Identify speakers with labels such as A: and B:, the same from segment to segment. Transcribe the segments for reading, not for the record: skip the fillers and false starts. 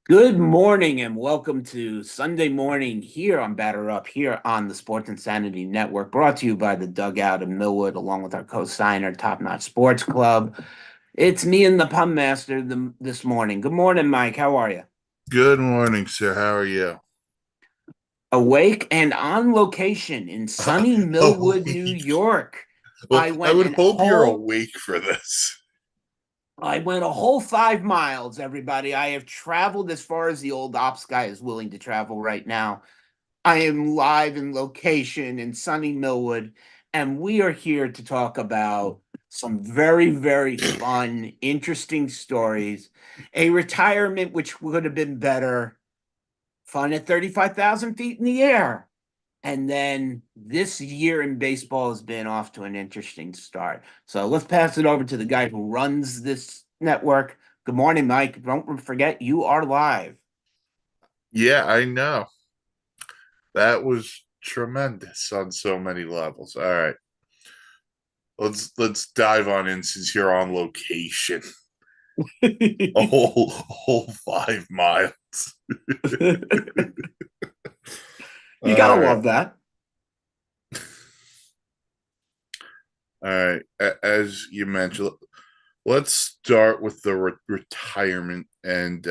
A: Good morning and welcome to Sunday morning here on Batter Up here on the Sports Insanity Network, brought to you by the Dugout in Millwood, along with our co-signer, Top Notch Sports Club. It's me and the Pun Master this morning. Good morning, Mike. How are you?
B: Good morning, sir. How are you?
A: Awake and on location in sunny Millwood, New
B: Awake.
A: York.
B: Well,
A: I
B: I
A: went
B: would
A: an
B: hope you're
A: whole
B: awake for this.
A: I went a whole 5 miles, everybody. I have traveled as far as the old ops guy is willing to travel right now. I am live in location in sunny Millwood, and we are here to talk about some very, very fun, interesting stories. A retirement which would have been better, fun at 35,000 feet in the air. And then this year in baseball has been off to an interesting start. So let's pass it over to the guy who runs this network. Good morning, Mike. Don't forget, you are live.
B: Yeah, I know. That was tremendous on so many levels. All right. Let's dive on in since you're on location. A whole 5 miles.
A: You gotta
B: All right.
A: love that.
B: All right. As you mentioned, let's start with the retirement and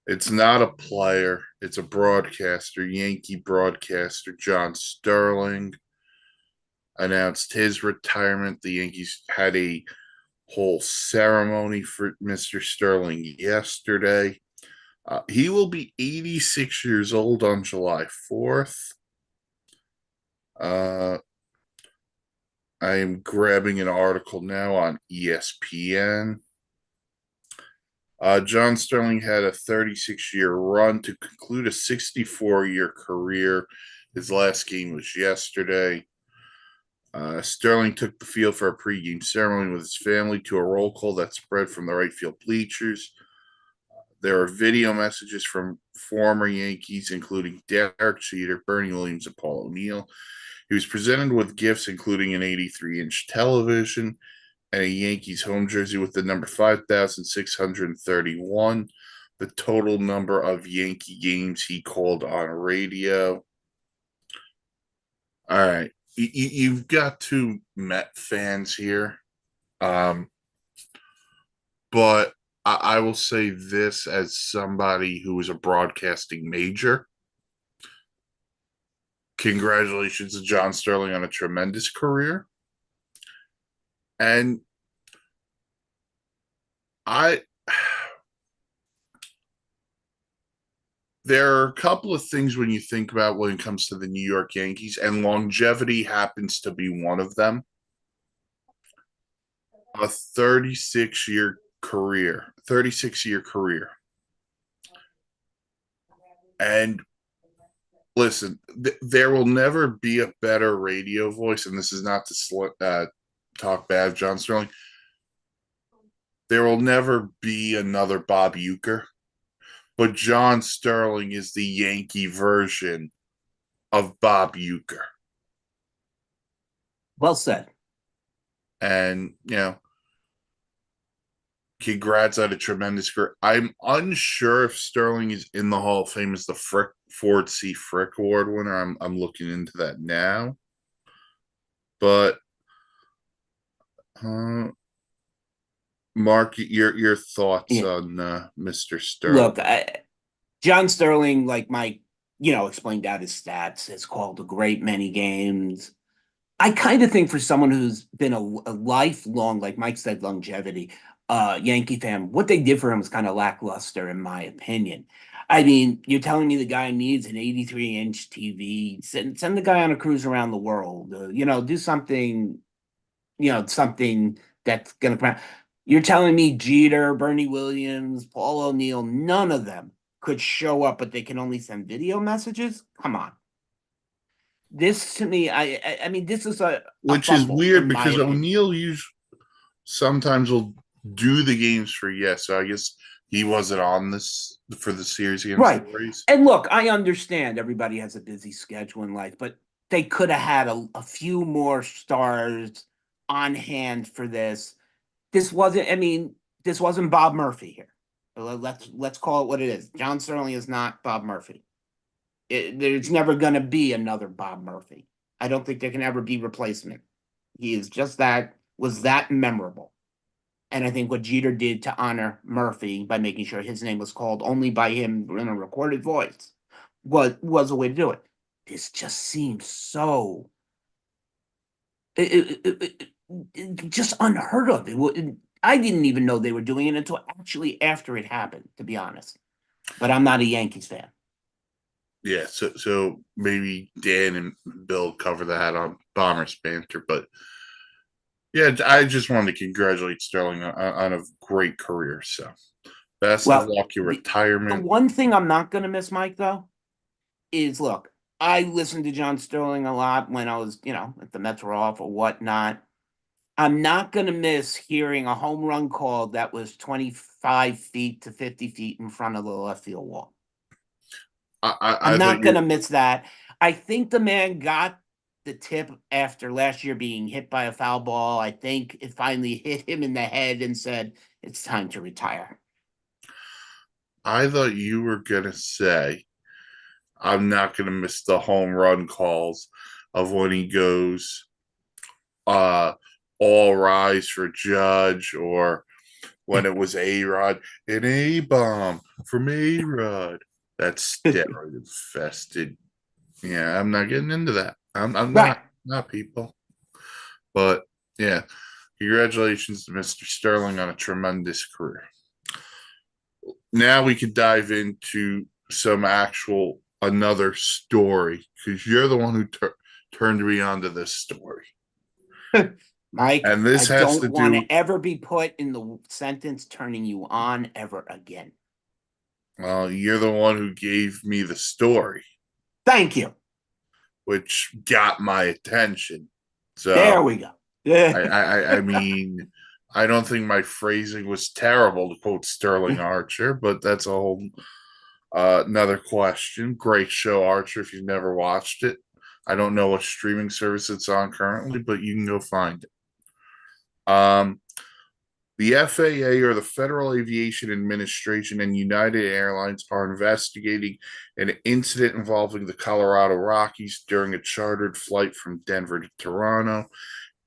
B: it's not a player, it's a broadcaster, Yankee broadcaster John Sterling announced his retirement. The Yankees had a whole ceremony for Mr. Sterling yesterday. He will be 86 years old on July 4th. Uh, I am grabbing an article now on ESPN. John Sterling had a 36-year run to conclude a 64-year career. His last game was yesterday. Sterling took the field for a pregame ceremony with his family to a roll call that spread from the right field bleachers. There are video messages from former Yankees, including Derek Jeter, Bernie Williams, and Paul O'Neill. He was presented with gifts, including an 83-inch television and a Yankees home jersey with the number 5,631, the total number of Yankee games he called on radio. All right. You've got two Met fans here. Um, but I will say this as somebody who is a broadcasting major. Congratulations to John Sterling on a tremendous career. And I there are a couple of things when you think about when it comes to the New York Yankees, and longevity happens to be one of them. A 36-year career. And listen, there will never be a better radio voice, and this is not to talk bad of John Sterling. There will never be another Bob Uecker, but John Sterling is the Yankee version of Bob Uecker.
A: Well said.
B: And, congrats on a tremendous career. I'm unsure if Sterling is in the Hall of Fame as the Ford C. Frick Award winner. I'm looking into that now. But uh, Mark, your thoughts
A: Yeah.
B: on Mr.
A: Look,
B: Sterling?
A: John Sterling, like Mike, explained out his stats, has called a great many games. I kind of think for someone who's been a lifelong, like Mike said, longevity Yankee fan, what they did for him was kind of lackluster, in my opinion. I mean, you're telling me the guy needs an 83-inch TV. Send the guy on a cruise around the world. Do something. Something that's gonna. You're telling me Jeter, Bernie Williams, Paul O'Neill, none of them could show up, but they can only send video messages. Come on, this to me, I mean, this is a
B: Which is
A: fumble in
B: weird
A: my
B: because
A: opinion.
B: O'Neill sometimes will do the games for yes. So I guess he wasn't on this for the series against the
A: Right.
B: Rays.
A: And look, I understand everybody has a busy schedule in life, but they could have had a few more stars on hand for this. This wasn't, I mean, this wasn't Bob Murphy here. Let's call it what it is. John Sterling is not Bob Murphy. There's never going to be another Bob Murphy. I don't think there can ever be replacement. He is just that was that memorable. And I think what Jeter did to honor Murphy by making sure his name was called only by him in a recorded voice was a way to do it. This just seems so just unheard of. I didn't even know they were doing it until actually after it happened, to be honest. But I'm not a Yankees fan.
B: Yeah, so maybe Dan and Bill cover that on Bombers banter, but yeah, I just wanted to congratulate Sterling on a great career. So best of
A: Well,
B: luck, your
A: the
B: retirement.
A: one thing I'm not going to miss, Mike, though, is look, I listened to John Sterling a lot when I was, at the Mets were off or whatnot. I'm not going to miss hearing a home run call that was 25 feet to 50 feet in front of the left field wall.
B: I
A: I'm
B: thought
A: not going to
B: you.
A: miss that. I think the man got the tip after last year being hit by a foul ball. I think it finally hit him in the head and said, it's time to retire.
B: I thought you were gonna say I'm not gonna miss the home run calls of when he goes, uh, all rise for Judge, or when it was A Rod, an A bomb from A Rod. That's steroid infested. Yeah, I'm not getting into that. I'm
A: Right.
B: not people. But yeah, congratulations to Mr. Sterling on a tremendous career. Now we could dive into some actual another story because you're the one who turned me onto this story.
A: Mike,
B: And
A: I
B: this has
A: don't
B: to
A: want
B: do,
A: to ever be put in the sentence turning you on ever again.
B: well, you're the one who gave me the story,
A: Thank you.
B: which got my attention.
A: There
B: So
A: we go. Yeah.
B: I mean, I don't think my phrasing was terrible to quote Sterling Archer, but that's a whole another question. Great show, Archer. If you've never watched it, I don't know what streaming service it's on currently, but you can go find it. Um, the FAA, or the Federal Aviation Administration, and United Airlines are investigating an incident involving the Colorado Rockies during a chartered flight from Denver to Toronto.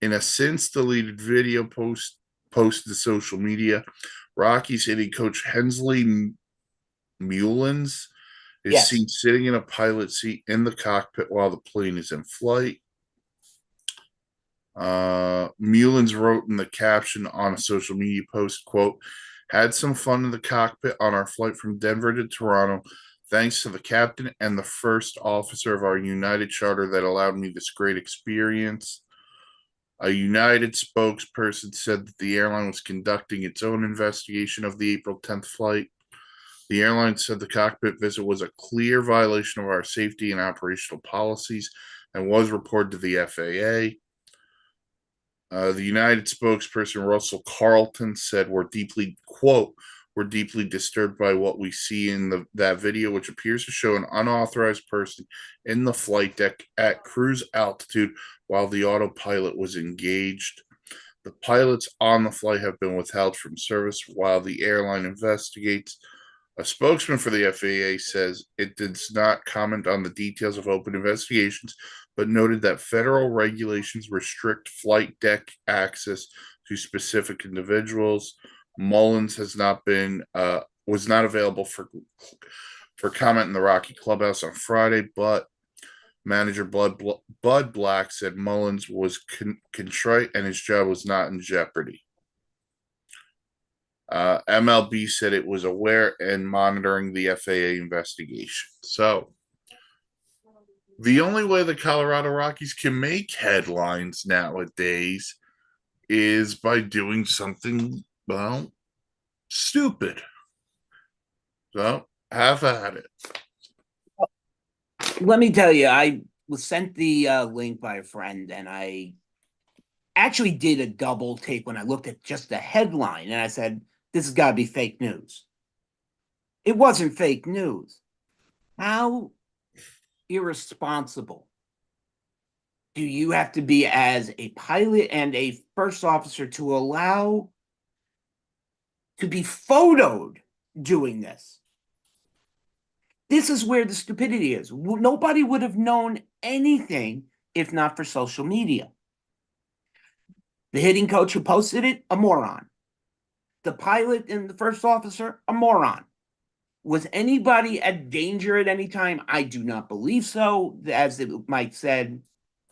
B: In a since deleted video posted to social media, Rockies hitting coach Hensley Mullins is
A: Yes.
B: seen sitting in a pilot seat in the cockpit while the plane is in flight. Mullins wrote in the caption on a social media post, quote, had some fun in the cockpit on our flight from Denver to Toronto. Thanks to the captain and the first officer of our United charter that allowed me this great experience. A United spokesperson said that the airline was conducting its own investigation of the April 10th flight. The airline said the cockpit visit was a clear violation of our safety and operational policies and was reported to the FAA. The United spokesperson Russell Carlton said, we're deeply disturbed by what we see in that video, which appears to show an unauthorized person in the flight deck at cruise altitude while the autopilot was engaged. The pilots on the flight have been withheld from service while the airline investigates. A spokesman for the FAA says it does not comment on the details of open investigations, but noted that federal regulations restrict flight deck access to specific individuals. Mullins has not been was not available for comment in the Rocky Clubhouse on Friday, but manager Bud Black said Mullins was contrite and his job was not in jeopardy. MLB said it was aware and monitoring the FAA investigation. So the only way the Colorado Rockies can make headlines nowadays is by doing something, well, stupid. So have at it.
A: Let me tell you, I was sent the link by a friend, and I actually did a double take when I looked at just the headline, and I said, this has got to be fake news. It wasn't fake news. How irresponsible do you have to be as a pilot and a first officer to allow to be photoed? doing this. This is where the stupidity is. Nobody would have known anything if not for social media. The hitting coach who posted it, a moron. The pilot and the first officer, a moron. Was anybody at danger at any time? I do not believe so. As Mike said,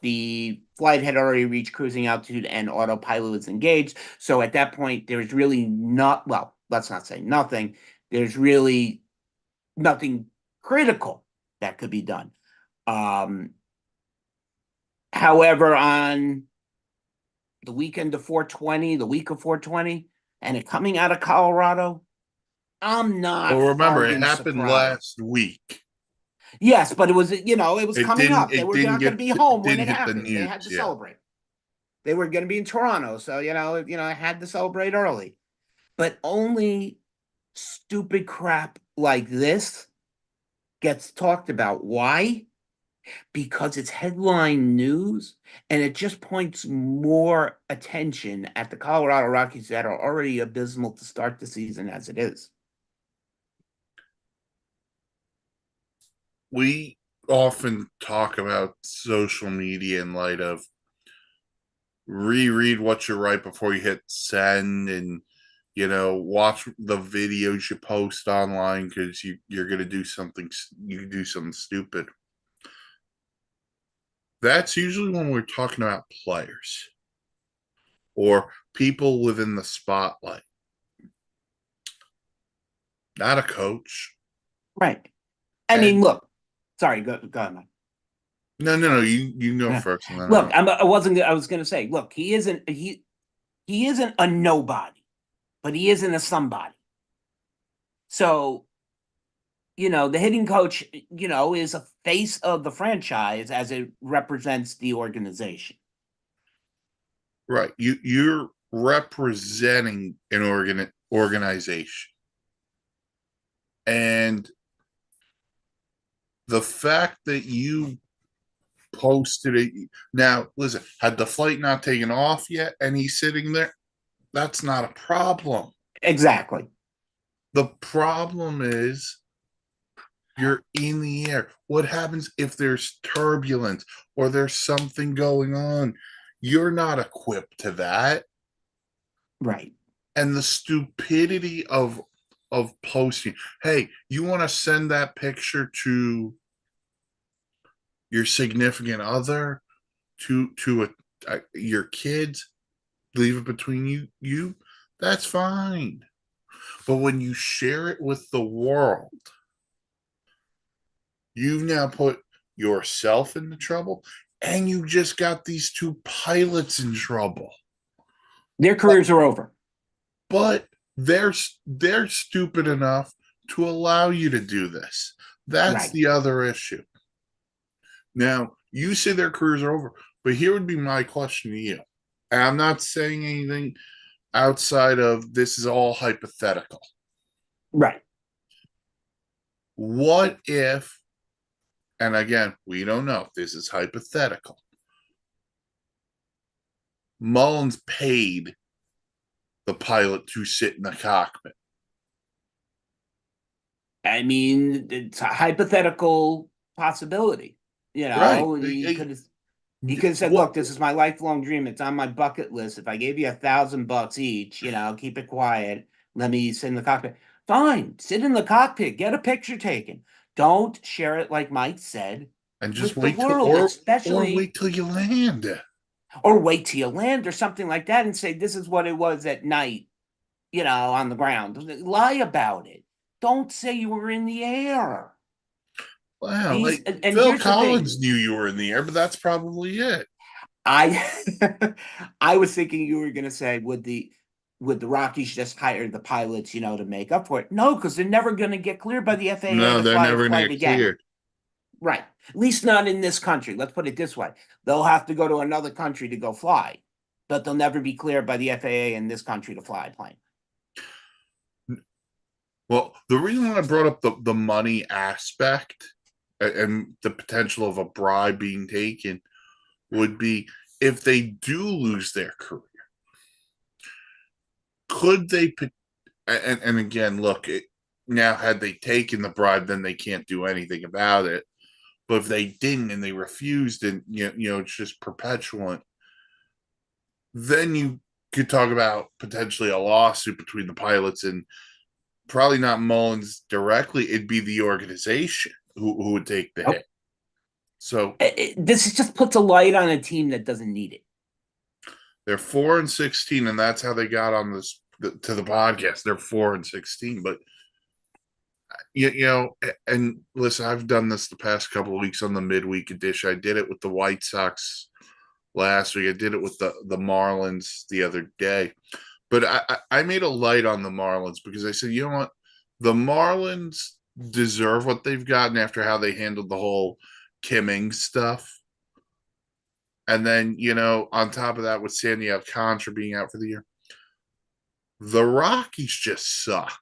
A: the flight had already reached cruising altitude and autopilot was engaged. So at that point, there's really not, well, let's not say nothing. There's really nothing critical that could be done. However, on the weekend of 420, the week of 420, and it coming out of Colorado, I'm
B: Well,
A: not
B: remember, it
A: fucking
B: happened
A: surprised.
B: last week.
A: Yes, but it was, it was
B: It
A: coming
B: didn't.
A: up. They
B: It
A: were
B: didn't
A: not going to
B: get.
A: be
B: It
A: home when
B: didn't
A: it
B: hit the
A: happened. They
B: news.
A: had to
B: Yeah.
A: celebrate. They were going to be in Toronto, so I had to celebrate early. But only stupid crap like this gets talked about. Why? Because it's headline news and it just points more attention at the Colorado Rockies that are already abysmal to start the season as it is.
B: We often talk about social media in light of reread what you write before you hit send, and watch the videos you post online because you're gonna do something. You do something stupid. That's usually when we're talking about players or people within the spotlight, not a coach.
A: Right. I mean,
B: And
A: look, sorry, go ahead, Mike.
B: no. You go
A: Yeah.
B: first, and then
A: Look,
B: I'll.
A: I wasn't. I was going to say, look, he isn't a nobody, but he isn't a somebody. So the hitting coach, is a face of the franchise as it represents the organization.
B: Right. You're representing an organization. And the fact that you posted it now, listen, had the flight not taken off yet and he's sitting there, that's not a problem.
A: Exactly.
B: The problem is you're in the air. What happens if there's turbulence or there's something going on? You're not equipped to that.
A: Right.
B: And the stupidity of posting, hey, you want to send that picture to your significant other, to your kids, leave it between you, that's fine. But when you share it with the world, you've now put yourself into trouble, and you just got these two pilots in trouble.
A: Their
B: But,
A: careers are over.
B: but they're stupid enough to allow you to do this. That's
A: Right.
B: the other issue. Now, you say their careers are over, but here would be my question to you. And I'm not saying anything outside of this is all hypothetical.
A: Right.
B: What if, and again, we don't know, this is hypothetical. Mullins paid the pilot to sit in the cockpit.
A: I mean, it's a hypothetical possibility.
B: Right.
A: He could have said,
B: What
A: "Look, this is my lifelong dream. It's on my bucket list. If I gave you $1,000 each, keep it quiet. Let me sit in the cockpit. Fine, sit in the cockpit. Get a picture taken. Don't share it like Mike said
B: and just
A: with the
B: wait till
A: world,
B: or
A: especially
B: wait till you land.
A: or wait till you land or something like that and say this is what it was at night, on the ground. Lie about it. Don't say you were in the air.
B: Wow,
A: These
B: like
A: and
B: Phil
A: here's the
B: Collins
A: thing.
B: knew you were in the air, but that's probably it.
A: I I was thinking you were gonna say would the Rockies just hire the pilots, to make up for it? No, because they're never gonna get cleared by the FAA
B: No,
A: to
B: they're
A: fly a
B: never gonna
A: flight
B: get
A: again.
B: cleared.
A: Right. At least not in this country. Let's put it this way. They'll have to go to another country to go fly, but they'll never be cleared by the FAA in this country to fly a plane.
B: Well, the reason why I brought up the money aspect and the potential of a bribe being taken would be if they do lose their career, could they? And again, look, Now, had they taken the bribe, then they can't do anything about it. But if they didn't and they refused, and it's just perpetual, then you could talk about potentially a lawsuit between the pilots and probably not Mullins directly. It'd be the organization who would take the
A: Nope.
B: hit. So
A: This just puts a light on a team that doesn't need it.
B: they're 4-16, and that's how they got on this to the podcast. They're 4-16, but and listen, I've done this the past couple of weeks on the midweek edition. I did it with the White Sox last week. I did it with the Marlins the other day. But I made a light on the Marlins because I said, you know what? The Marlins deserve what they've gotten after how they handled the whole Kimming stuff. And then, on top of that, with Sandy Alcantara being out for the year, the Rockies just suck.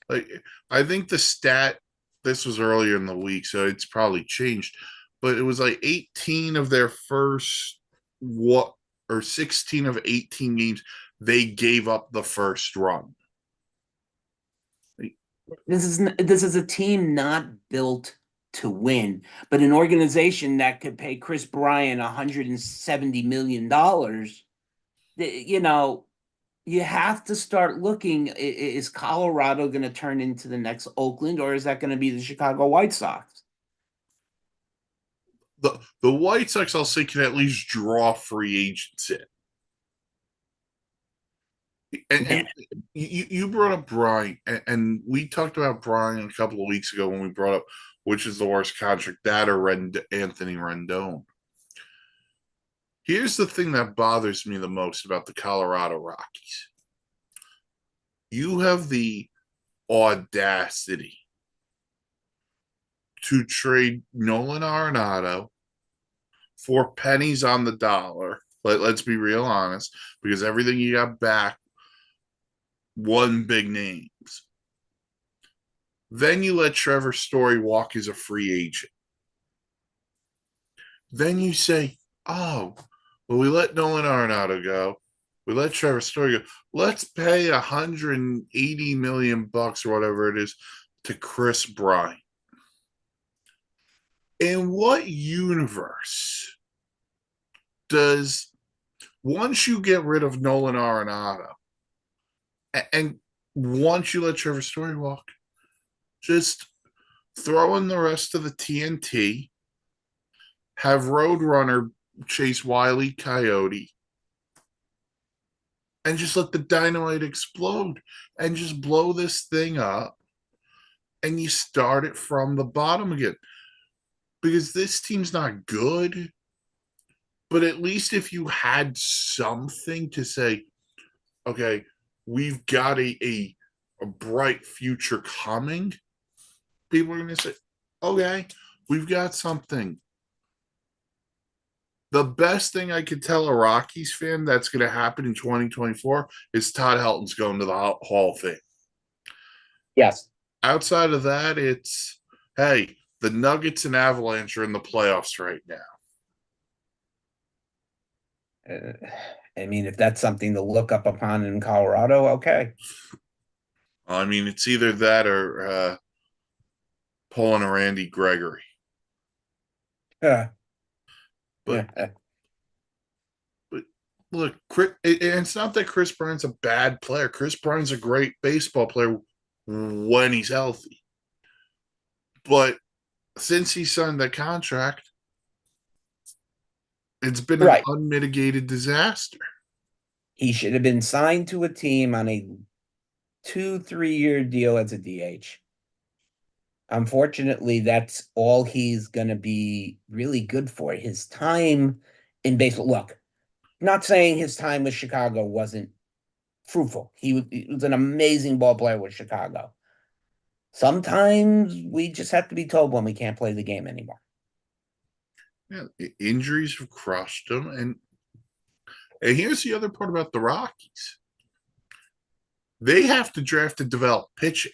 B: Like, I think the stat, this was earlier in the week, so it's probably changed, but it was like 18 of their first what or 16 of 18 games, they gave up the first run.
A: This is a team not built to win, but an organization that could pay Chris Bryant $170 million. You have to start looking. Is Colorado going to turn into the next Oakland, or is that going to be the Chicago White Sox?
B: The White Sox, I'll say, can at least draw free agents in. And you brought up Bryant, and we talked about Bryant a couple of weeks ago when we brought up which is the worst contract, that or Anthony Rendon. Here's the thing that bothers me the most about the Colorado Rockies. You have the audacity to trade Nolan Arenado for pennies on the dollar. Let's be real honest, because everything you got back won big names. Then you let Trevor Story walk as a free agent. Then you say, oh, well, we let Nolan Arenado go. We let Trevor Story go. Let's pay 180 million bucks or whatever it is to Chris Bryant. In what universe does, once you get rid of Nolan Arenado and once you let Trevor Story walk, just throw in the rest of the TNT, have Roadrunner chase Wile E. Coyote, and just let the dynamite explode and just blow this thing up, and you start it from the bottom again. Because this team's not good, but at least if you had something to say, okay, we've got a bright future coming, people are going to say, okay, we've got something. The best thing I could tell a Rockies fan that's going to happen in 2024 is Todd Helton's going to the Hall of Fame.
A: Yes.
B: Outside of that, it's, hey, the Nuggets and Avalanche are in the playoffs right now.
A: I mean, if that's something to look up upon in Colorado, okay.
B: I mean, it's either that or pulling a Randy Gregory.
A: Yeah.
B: But
A: Yeah.
B: but look, it's not that Chris Bryant's a bad player. Chris Bryant's a great baseball player when he's healthy. But since he signed that contract, it's been an
A: Right.
B: unmitigated disaster.
A: He should have been signed to a team on a 2-3 year deal as a DH. Unfortunately, that's all he's going to be really good for. His time in baseball. Look, not saying his time with Chicago wasn't fruitful. He was an amazing ball player with Chicago. Sometimes we just have to be told when we can't play the game anymore.
B: Yeah, injuries have crushed him, and here's the other part about the Rockies: they have to draft and develop pitching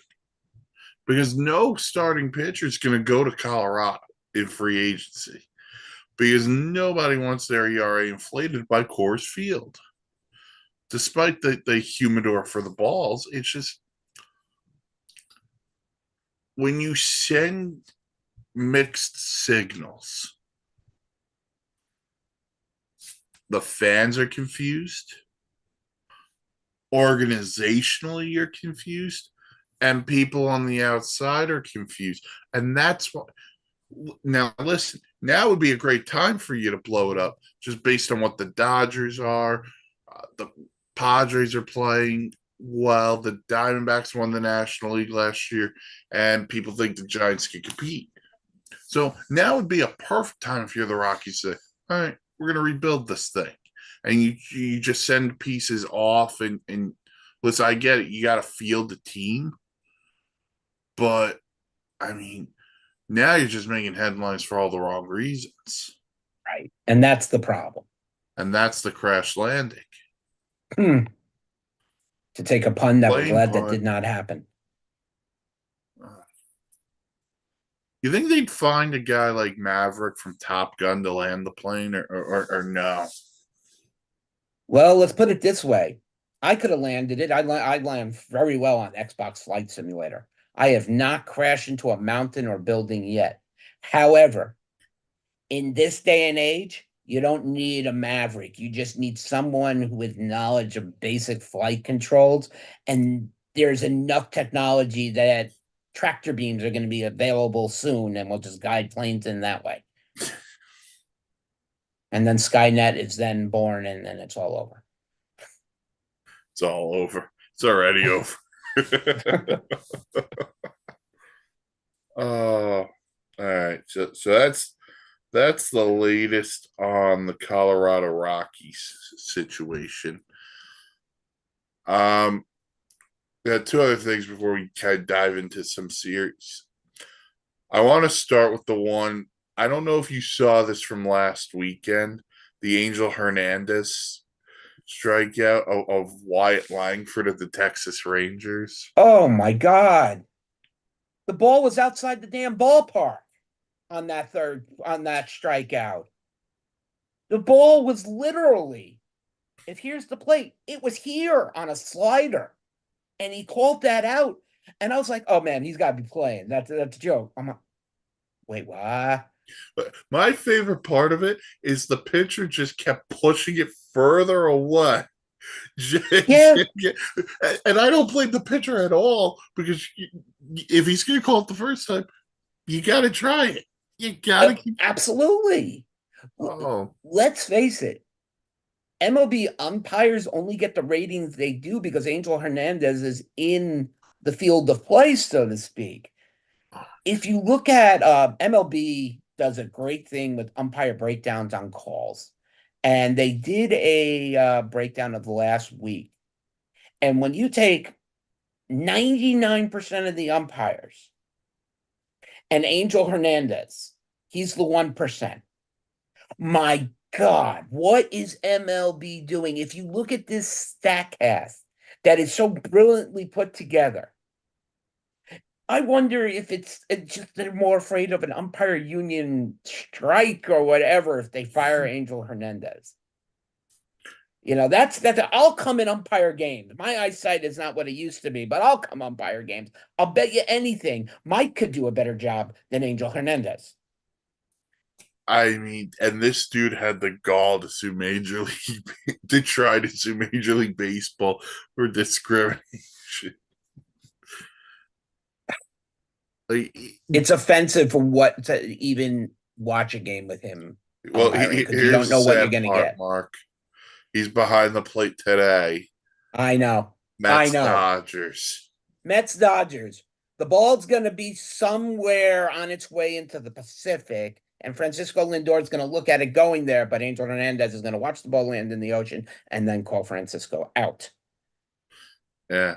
B: because no starting pitcher is going to go to Colorado in free agency because nobody wants their ERA inflated by Coors Field. Despite the humidor for the balls, it's just when you send mixed signals, the fans are confused, organizationally you're confused, and people on the outside are confused. And that's what, now listen, now would be a great time for you to blow it up just based on what the Dodgers are. The Padres are playing well. The Diamondbacks won the National League last year, and people think the Giants can compete. So now would be a perfect time if you're the Rockies to say, all right, we're going to rebuild this thing. And you just send pieces off and listen, I get it. You got to field the team. But I mean, now you're just making headlines for all the wrong reasons.
A: Right. And that's the problem.
B: And that's the crash landing.
A: To take a pun that we're
B: Plane
A: glad that did
B: pun.
A: not happen.
B: You think they'd find a guy like Maverick from Top Gun to land the plane or no?
A: Well, let's put it this way. I could have landed it. I land very well on Xbox Flight Simulator. I have not crashed into a mountain or building yet. However, in this day and age, you don't need a maverick. You just need someone with knowledge of basic flight controls. And there's enough technology that tractor beams are going to be available soon, and we'll just guide planes in that way. And then Skynet is then born, and then it's all over.
B: It's all over. It's already over. Oh, all right. So that's the latest on the Colorado Rockies situation. Um, we had two other things before we kind of dive into some series. I want to start with the one. I don't know if you saw this from last weekend, the Angel Hernandez strikeout of Wyatt Langford of the Texas Rangers.
A: Oh my God. The ball was outside the damn ballpark on that strikeout. The ball was literally, if here's the plate, it was here on a slider. And he called that out. And I was like, oh man, he's got to be playing. That's a joke. I'm like, wait, what?
B: But my favorite part of it is the pitcher just kept pushing it further away.
A: Yeah,
B: And I don't blame the pitcher at all because if he's going to call it the first time, you got to try it. You got to keep.
A: absolutely.
B: Oh,
A: Let's face it. MLB umpires only get the ratings they do because Angel Hernandez is in the field of play, so to speak. If you look at MLB does a great thing with umpire breakdowns on calls. And they did a breakdown of the last week. And when you take 99% of the umpires and Angel Hernandez, he's the 1%. My God, what is MLB doing? If you look at this StatCast that is so brilliantly put together, I wonder if it's just they're more afraid of an umpire union strike or whatever if they fire Angel Hernandez. That's I'll come and umpire games. My eyesight is not what it used to be, but I'll come umpire games. I'll bet you anything. Mike could do a better job than Angel Hernandez.
B: I mean, and this dude had the gall to sue Major League to try to sue Major League Baseball for discrimination. Like,
A: It's offensive for what to even watch a game with him
B: well,
A: umpiring because you
B: here's
A: don't
B: the
A: know what you're
B: sad
A: going to
B: part,
A: get.
B: Mark. He's behind the plate today.
A: I know. I
B: Mets
A: know.
B: Dodgers.
A: Mets Dodgers. The ball's going to be somewhere on its way into the Pacific, and Francisco Lindor is going to look at it going there, but Angel Hernandez is going to watch the ball land in the ocean and then call Francisco out.
B: Yeah.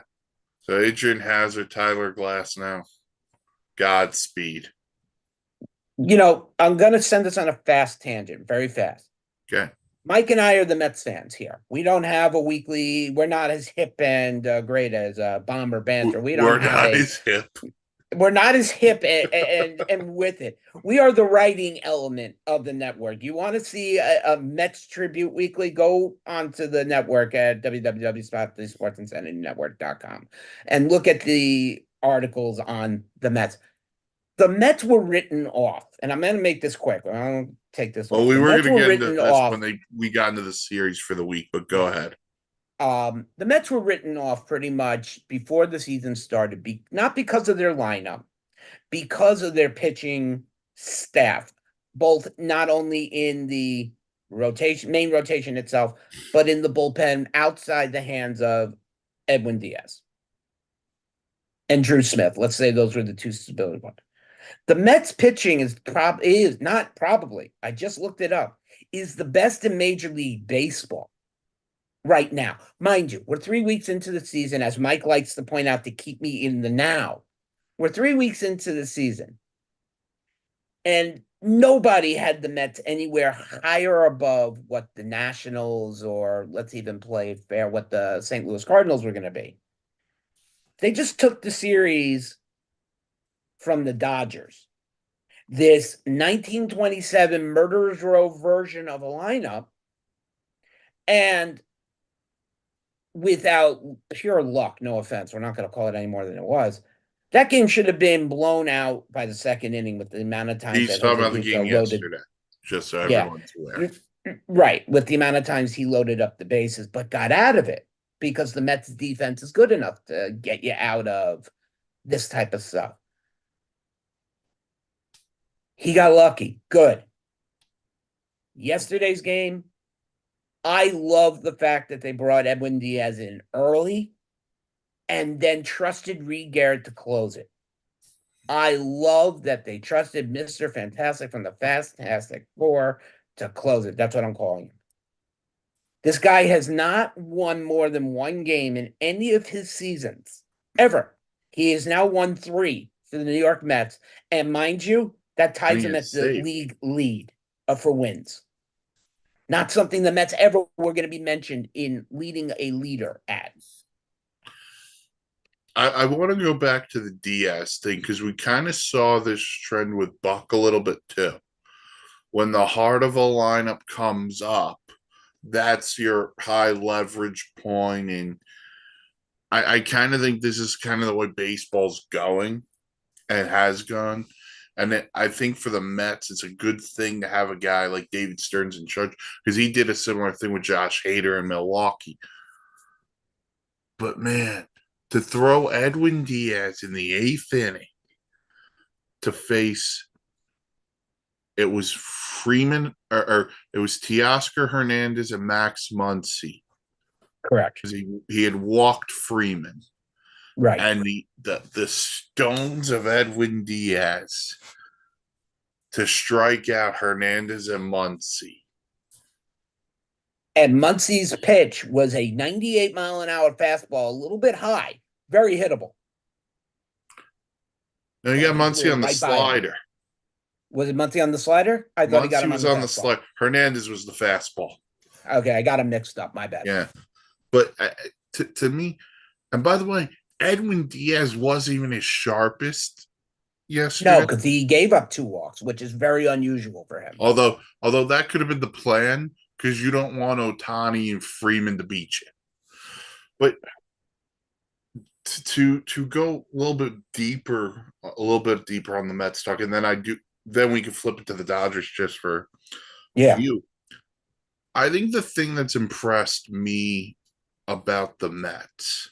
B: So Adrian Hazard, Tyler Glass now. Godspeed.
A: I'm going to send this on a fast tangent, very fast.
B: Okay.
A: Mike and I are the Mets fans here. We don't have a weekly. We're not as hip and great as Bomber Banter. We don't
B: We're
A: have
B: not
A: a.
B: as hip.
A: We're not as hip and with it. We are the writing element of the network. You want to see a Mets tribute weekly? Go onto the network at www.thesportsinsanitynetwork.com and look at the articles on the Mets. The Mets were written off, and I'm going to make this quick. I don't take this
B: Well,
A: long.
B: we
A: The
B: were
A: Mets
B: going to
A: were
B: get into
A: written
B: this when
A: off.
B: we got into the series for the week, but go
A: Yeah.
B: ahead.
A: The Mets were written off pretty much before the season started, not because of their lineup, because of their pitching staff, both not only in the main rotation itself, but in the bullpen outside the hands of Edwin Diaz and Drew Smith. Let's say those were the two stability ones. The Mets pitching is not probably, I just looked it up, is the best in Major League Baseball right now. Mind you, we're 3 weeks into the season, as Mike likes to point out, to keep me in the now. We're 3 weeks into the season, and nobody had the Mets anywhere higher above what the Nationals, or let's even play it fair, what the St. Louis Cardinals were going to be. They just took the series from the Dodgers. This 1927 Murderers Row version of a lineup, and without pure luck, no offense, we're not going to call it any more than it was. That game should have been blown out by the second inning with the amount of times
B: He's
A: that
B: talking
A: Jose
B: about the game
A: Busto loaded.
B: yesterday, just so
A: Yeah,
B: everyone's aware.
A: right. With the amount of times he loaded up the bases, but got out of it because the Mets defense is good enough to get you out of this type of stuff. He got lucky. Good. Yesterday's game, I love the fact that they brought Edwin Diaz in early and then trusted Reed Garrett to close it. I love that they trusted Mr. Fantastic from the Fantastic Four to close it. That's what I'm calling him. This guy has not won more than one game in any of his seasons, ever. He has now won three for the New York Mets. And mind you, that
B: And
A: ties
B: he
A: him
B: is
A: at the
B: safe.
A: league lead for wins. Not something the Mets ever were going to be mentioned in leading a leader at.
B: I want to go back to the Diaz thing because we kind of saw this trend with Buck a little bit too. When the heart of a lineup comes up, that's your high leverage point. And I kind of think this is kind of the way baseball's going and has gone. And I think for the Mets, it's a good thing to have a guy like David Stearns in charge because he did a similar thing with Josh Hader in Milwaukee. But man, to throw Edwin Diaz in the eighth inning to face it was Freeman or it was Teoscar Hernandez and Max Muncy
A: Correct.
B: because he had walked Freeman
A: Right.
B: and the stones of Edwin Diaz to strike out Hernandez and Muncy.
A: And Muncy's pitch was a 98-mile-an-hour fastball, a little bit high, very hittable.
B: Now you got
A: And he blew
B: Muncy
A: it
B: on the
A: right by him.
B: slider.
A: Was it Muncy on the slider? I thought he got
B: Muncy
A: him on
B: was
A: the
B: on the
A: fastball.
B: slider. Hernandez was the fastball.
A: Okay, I got him mixed up. My bad.
B: Yeah. But to me, and by the way, Edwin Diaz wasn't even his sharpest
A: No,
B: yesterday.
A: because he gave up 2 walks, which is very unusual for him.
B: Although that could have been the plan because you don't want Ohtani and Freeman to beat you. But to go a little bit deeper on the Mets talk, and then we can flip it to the Dodgers just for a
A: Yeah.
B: few. I think the thing that's impressed me about the Mets,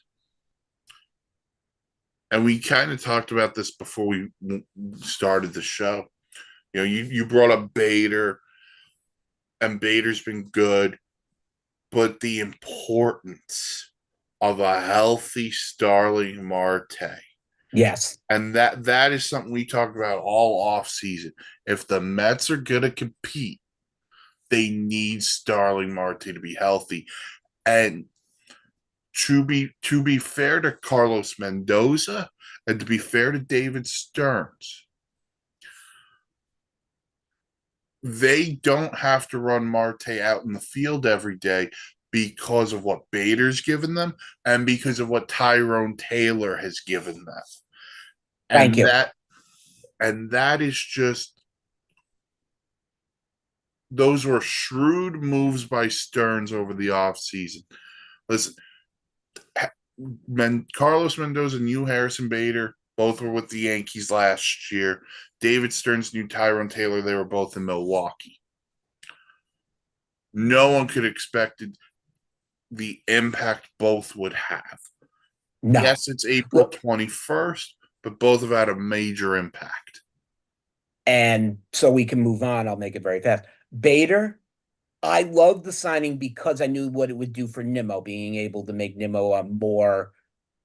B: and we kind of talked about this before we started the show. You know, you brought up Bader, and Bader's been good, but the importance of a healthy Starling Marte.
A: Yes.
B: And that is something we talked about all off season. If the Mets are going to compete, they need Starling Marte to be healthy. And to be fair to Carlos Mendoza and to be fair to David Stearns, they don't have to run Marte out in the field every day because of what Bader's given them and because of what Tyrone Taylor has given them.
A: Thank
B: And
A: you.
B: that is just those were shrewd moves by Stearns over the offseason. Listen, Carlos Mendoza and you, Harrison Bader, both were with the Yankees last year. David Stearns knew Tyrone Taylor. They were both in Milwaukee. No one could have expected the impact both would have.
A: No.
B: Yes, it's April
A: Well,
B: 21st, but both have had a major impact.
A: and so we can move on. I'll make it very fast. Bader, I love the signing because I knew what it would do for Nimmo, being able to make Nimmo a more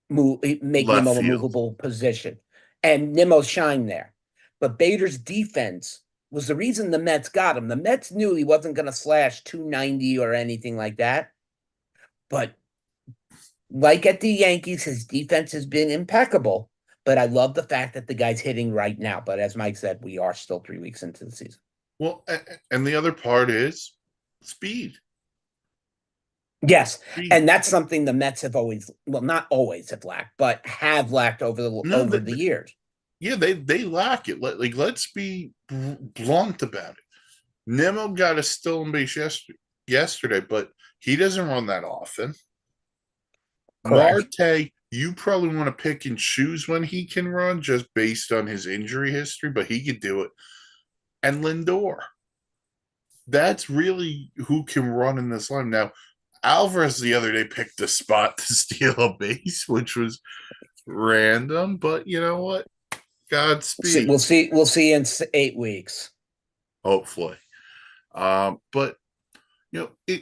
A: make
B: Left
A: Nimmo a
B: field.
A: movable position. And Nimmo shined there. But Bader's defense was the reason the Mets got him. The Mets knew he wasn't going to slash 290 or anything like that. But like at the Yankees, his defense has been impeccable. But I love the fact that the guy's hitting right now. But as Mike said, we are still 3 weeks into the season.
B: Well, and the other part is speed.
A: Yes,
B: Speed.
A: and that's something the Mets have always, well, not always have lacked, but have lacked over the
B: No,
A: over the years.
B: yeah, they lack it. Let's be blunt about it. Nemo got a stolen base yesterday, but he doesn't run that often.
A: Correct.
B: Marte, you probably want to pick and choose when he can run just based on his injury history, but he could do it. And Lindor, that's really who can run in this line. Now, Alvarez the other day picked a spot to steal a base, which was random, but you know what? Godspeed.
A: We'll see. We'll see in 8 weeks.
B: Hopefully. But you know,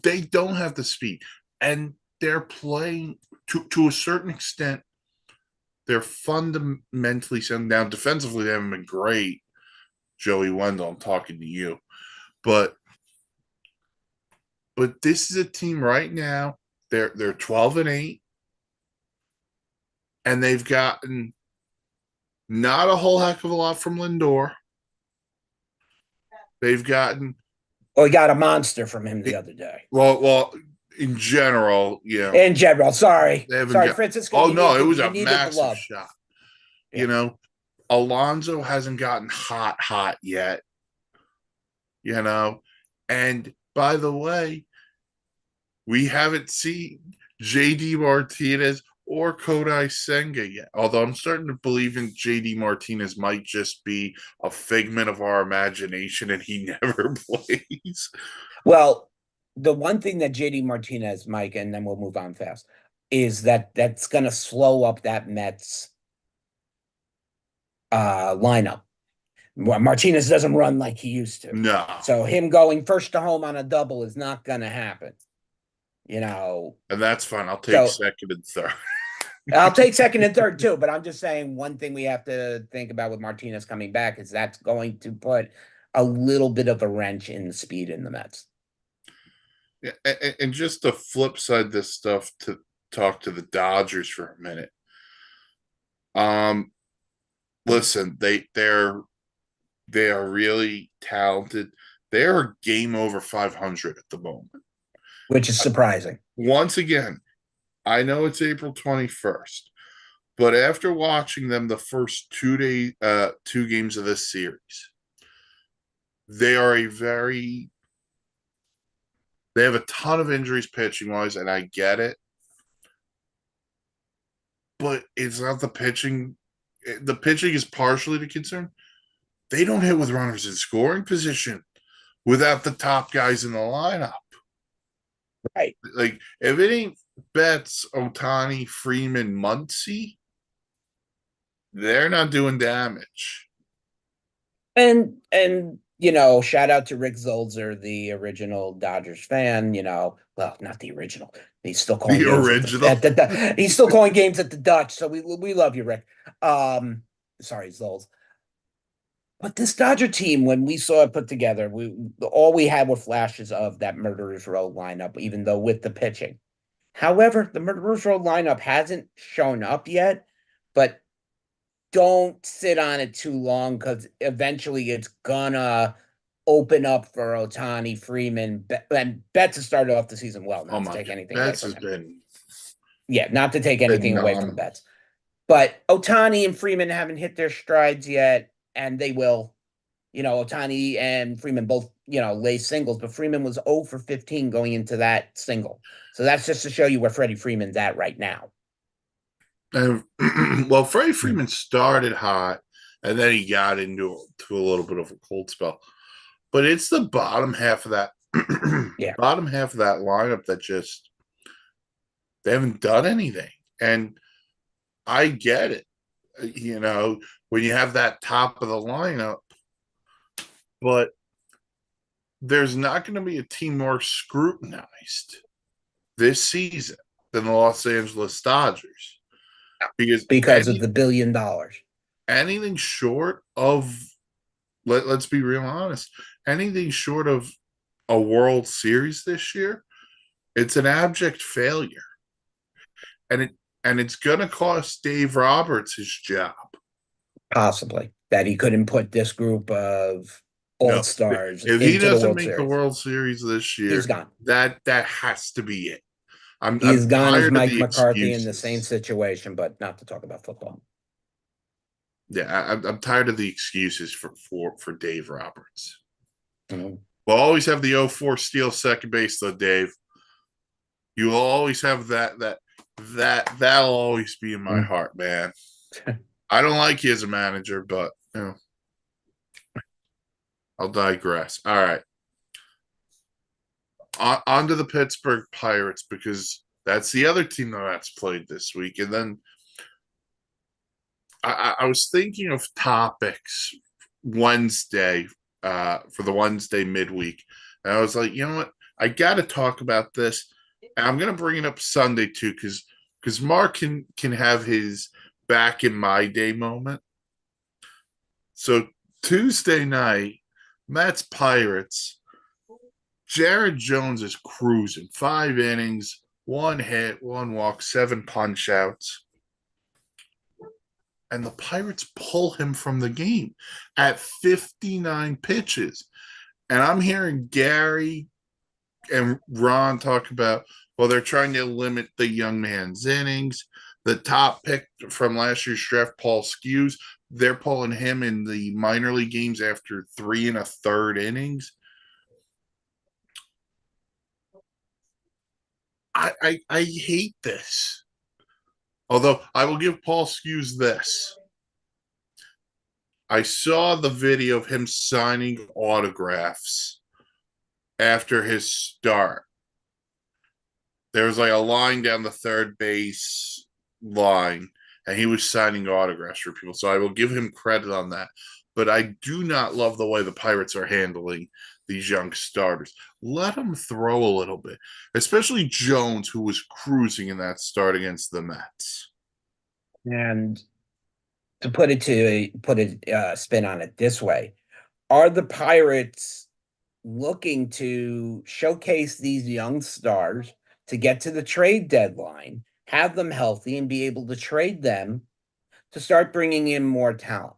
B: they don't have the speed, and they're playing to a certain extent. They're fundamentally sound. Now, defensively, they haven't been great. Joey Wendell, I'm talking to you, but this is a team right now. They're 12-8, and they've gotten not a whole heck of a lot from Lindor. They've gotten
A: Oh, we got a monster from him the other day.
B: well, in general,
A: In general, sorry,
B: they haven't
A: sorry,
B: got.
A: Francisco.
B: Oh
A: You
B: no,
A: need
B: it
A: the
B: was
A: you
B: a
A: needed the
B: massive
A: love.
B: shot.
A: Yeah.
B: You know, Alonso hasn't gotten hot yet. You know, and by the way, we haven't seen JD Martinez or Kodai Senga yet. Although I'm starting to believe in JD Martinez might just be a figment of our imagination and he never plays.
A: Well, the one thing that JD Martinez, Mike, and then we'll move on fast, is that that's going to slow up that Mets lineup. Martinez doesn't run like he used to.
B: No.
A: So him going first to home on a double is not going to happen. You know,
B: And that's fine. I'll take
A: so
B: second and third.
A: I'll take second and third too. But I'm just saying one thing we have to think about with Martinez coming back is that's going to put a little bit of a wrench in the speed in the Mets.
B: Yeah, and just to flip side this stuff to talk to the Dodgers for a minute. Um, listen, they are really talented. They are game over 500 at the moment.
A: Which is surprising.
B: Once again, I know it's April 21st, but after watching them the first 2 games of this series, they are they have a ton of injuries pitching wise, and I get it. But it's not the pitching. The pitching is partially the concern. They don't hit with runners in scoring position without the top guys in the lineup.
A: Right.
B: Like, if it ain't Betts, Otani, Freeman, Muncy, they're not doing damage.
A: And you know, shout out to Rick Zolzer, the original Dodgers fan. You know, well, not the original. He's still calling
B: The
A: games
B: original.
A: he's still calling games at the Dutch. So we love you, Rick. Sorry, Zols. But this Dodger team, when we saw it put together, all we had were flashes of that Murderers Row lineup, even though with the pitching. However, the Murderers Row lineup hasn't shown up yet, but don't sit on it too long because eventually it's gonna open up for Otani, Freeman, and Betts has started off the season well.
B: Oh
A: Not to
B: my
A: take
B: God.
A: anything away
B: Betts
A: from
B: has
A: him. Not to take
B: been
A: anything away from
B: phenomenal.
A: Betts, but Otani and Freeman haven't hit their strides yet, and they will. Otani and Freeman both, lay singles, but Freeman was 0 for 15 going into that single. So that's just to show you where Freddie Freeman's at right now.
B: And, well, Freddie
A: Hmm.
B: Freeman started hot, and then he got into a little bit of a cold spell. But it's the bottom half of that
A: Yeah,
B: bottom half of that lineup that just they haven't done anything. And I get it, when you have that top of the lineup, but there's not going to be a team more scrutinized this season than the Los Angeles Dodgers because
A: because of the $1 billion.
B: anything short of let's be real honest, anything short of a World Series this year, it's an abject failure, and it's going to cost Dave Roberts his job.
A: Possibly that he couldn't put this group of all
B: No,
A: stars
B: if he
A: into the
B: doesn't
A: World
B: make the
A: Series.
B: World Series this
A: He's
B: year,
A: gone.
B: that has to be it.
A: He is
B: I'm
A: gone as
B: tired of
A: Mike
B: the
A: McCarthy in the same
B: excuses.
A: situation, but not to talk about football.
B: Yeah, I'm tired of the excuses for Dave Roberts.
A: Mhm.
B: We'll always have the 0-4 steal second base though, Dave. You will always have that'll always be in my
A: Mhm.
B: heart, man. I don't like you as a manager, but I'll digress. All right. On to the Pittsburgh Pirates because that's the other team that's played this week. And then I was thinking of topics Wednesday for the Wednesday midweek. And I was like, you know what? I got to talk about this. And I'm going to bring it up Sunday too because Mark can have his back in my day moment. So Tuesday night, Mets Pirates. Jared Jones is cruising. 5 innings, 1 hit, 1 walk, 7 punch outs. And the Pirates pull him from the game at 59 pitches. And I'm hearing Gary and Ron talk about, well, they're trying to limit the young man's innings. The top pick from last year's draft, Paul Skews, they're pulling him in the minor league games after 3 1/3 innings. I hate this. Although I will give Paul Skews this. I saw the video of him signing autographs after his start. There was like a line down the third base line, and he was signing autographs for people. So I will give him credit on that. But I do not love the way the Pirates are handling these young starters. Let them throw a little bit, especially Jones, who was cruising in that start against the Mets.
A: And to put a spin on it this way, are the Pirates looking to showcase these young stars to get to the trade deadline, have them healthy, and be able to trade them to start bringing in more talent?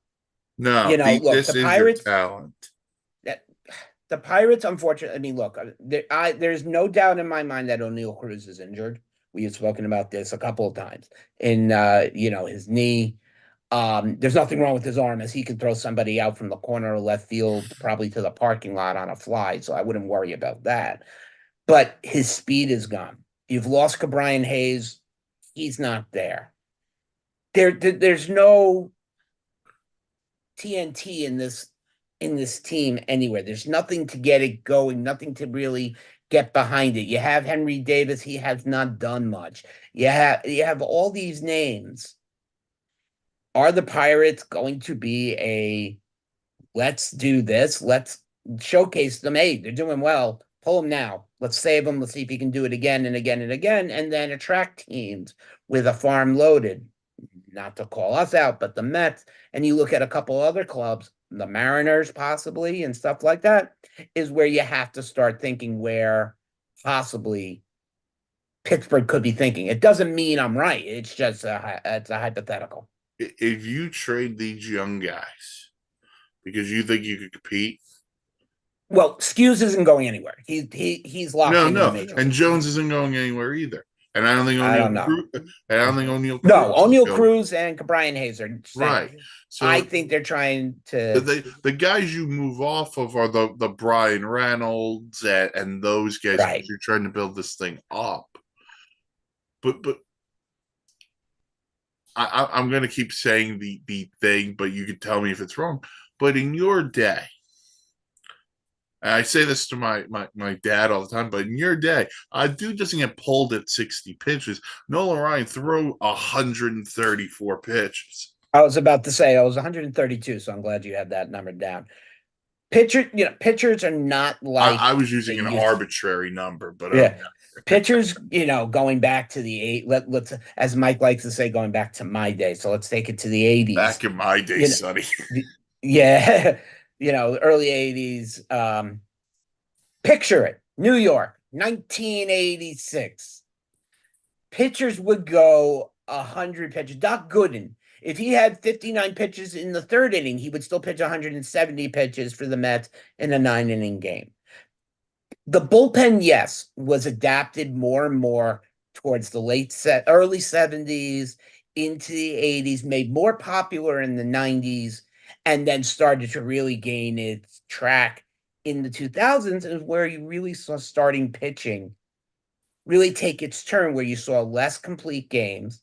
B: No,
A: Look,
B: this is your talent.
A: that the Pirates, unfortunately, I mean, look, there's no doubt in my mind that O'Neill Cruz is injured. We have spoken about this a couple of times in, his knee. There's nothing wrong with his arm as he can throw somebody out from the corner of left field, probably to the parking lot on a fly. So I wouldn't worry about that. But his speed is gone. You've lost Cabrian Hayes. He's not there. There's no TNT in this team anywhere. There's nothing to get it going, nothing to really get behind it. You have Henry Davis, he has not done much. You have all these names. Are the Pirates going to be a let's do this? Let's showcase them. Hey, they're doing well. Pull them now. Let's save them. Let's see if he can do it again and again and again, and then attract teams with a farm loaded. Not to call us out, but the Mets, and you look at a couple other clubs, the Mariners possibly, and stuff like that, is where you have to start thinking where possibly Pittsburgh could be thinking. It doesn't mean I'm right. It's just it's a hypothetical.
B: If you trade these young guys because you think you could compete,
A: Well, Skews isn't going anywhere. He's locked
B: no,
A: in the
B: no,
A: major
B: and
A: leagues.
B: Jones isn't going anywhere either. And I don't think
A: I
B: O'Neal
A: don't know.
B: Cruz, and I don't think O'Neal
A: No,
B: Cruz is
A: O'Neal
B: going
A: Cruz and Brian Hayes are
B: right.
A: staying. I
B: So
A: think they're trying to
B: the guys you move off of are the Brian Reynolds and those guys because
A: right.
B: you're trying to build this thing up. But I'm going to keep saying the thing, but you can tell me if it's wrong. But in your day, and I say this to my dad all the time, but in your day, a dude doesn't get pulled at 60 pitches. Nolan Ryan threw 134 pitches.
A: I was about to say I was 132, so I'm glad you had that number down. Pitchers are not
B: I
A: like
B: was
A: they
B: using an
A: used.
B: arbitrary number, but
A: Yeah, pitchers, going back to the eight. Let's, as Mike likes to say, going back to my day. So let's take it to the '80s.
B: back in my day,
A: You know,
B: Sonny.
A: yeah, early '80s. Picture it, New York, 1986. Pitchers would go 100 pitches. Doc Gooden, if he had 59 pitches in the third inning, he would still pitch 170 pitches for the Mets in a 9 inning game. The bullpen, yes, was adapted more and more towards the early 70s into the 80s, made more popular in the 90s, and then started to really gain its track in the 2000s, is where you really saw starting pitching really take its turn, where you saw less complete games.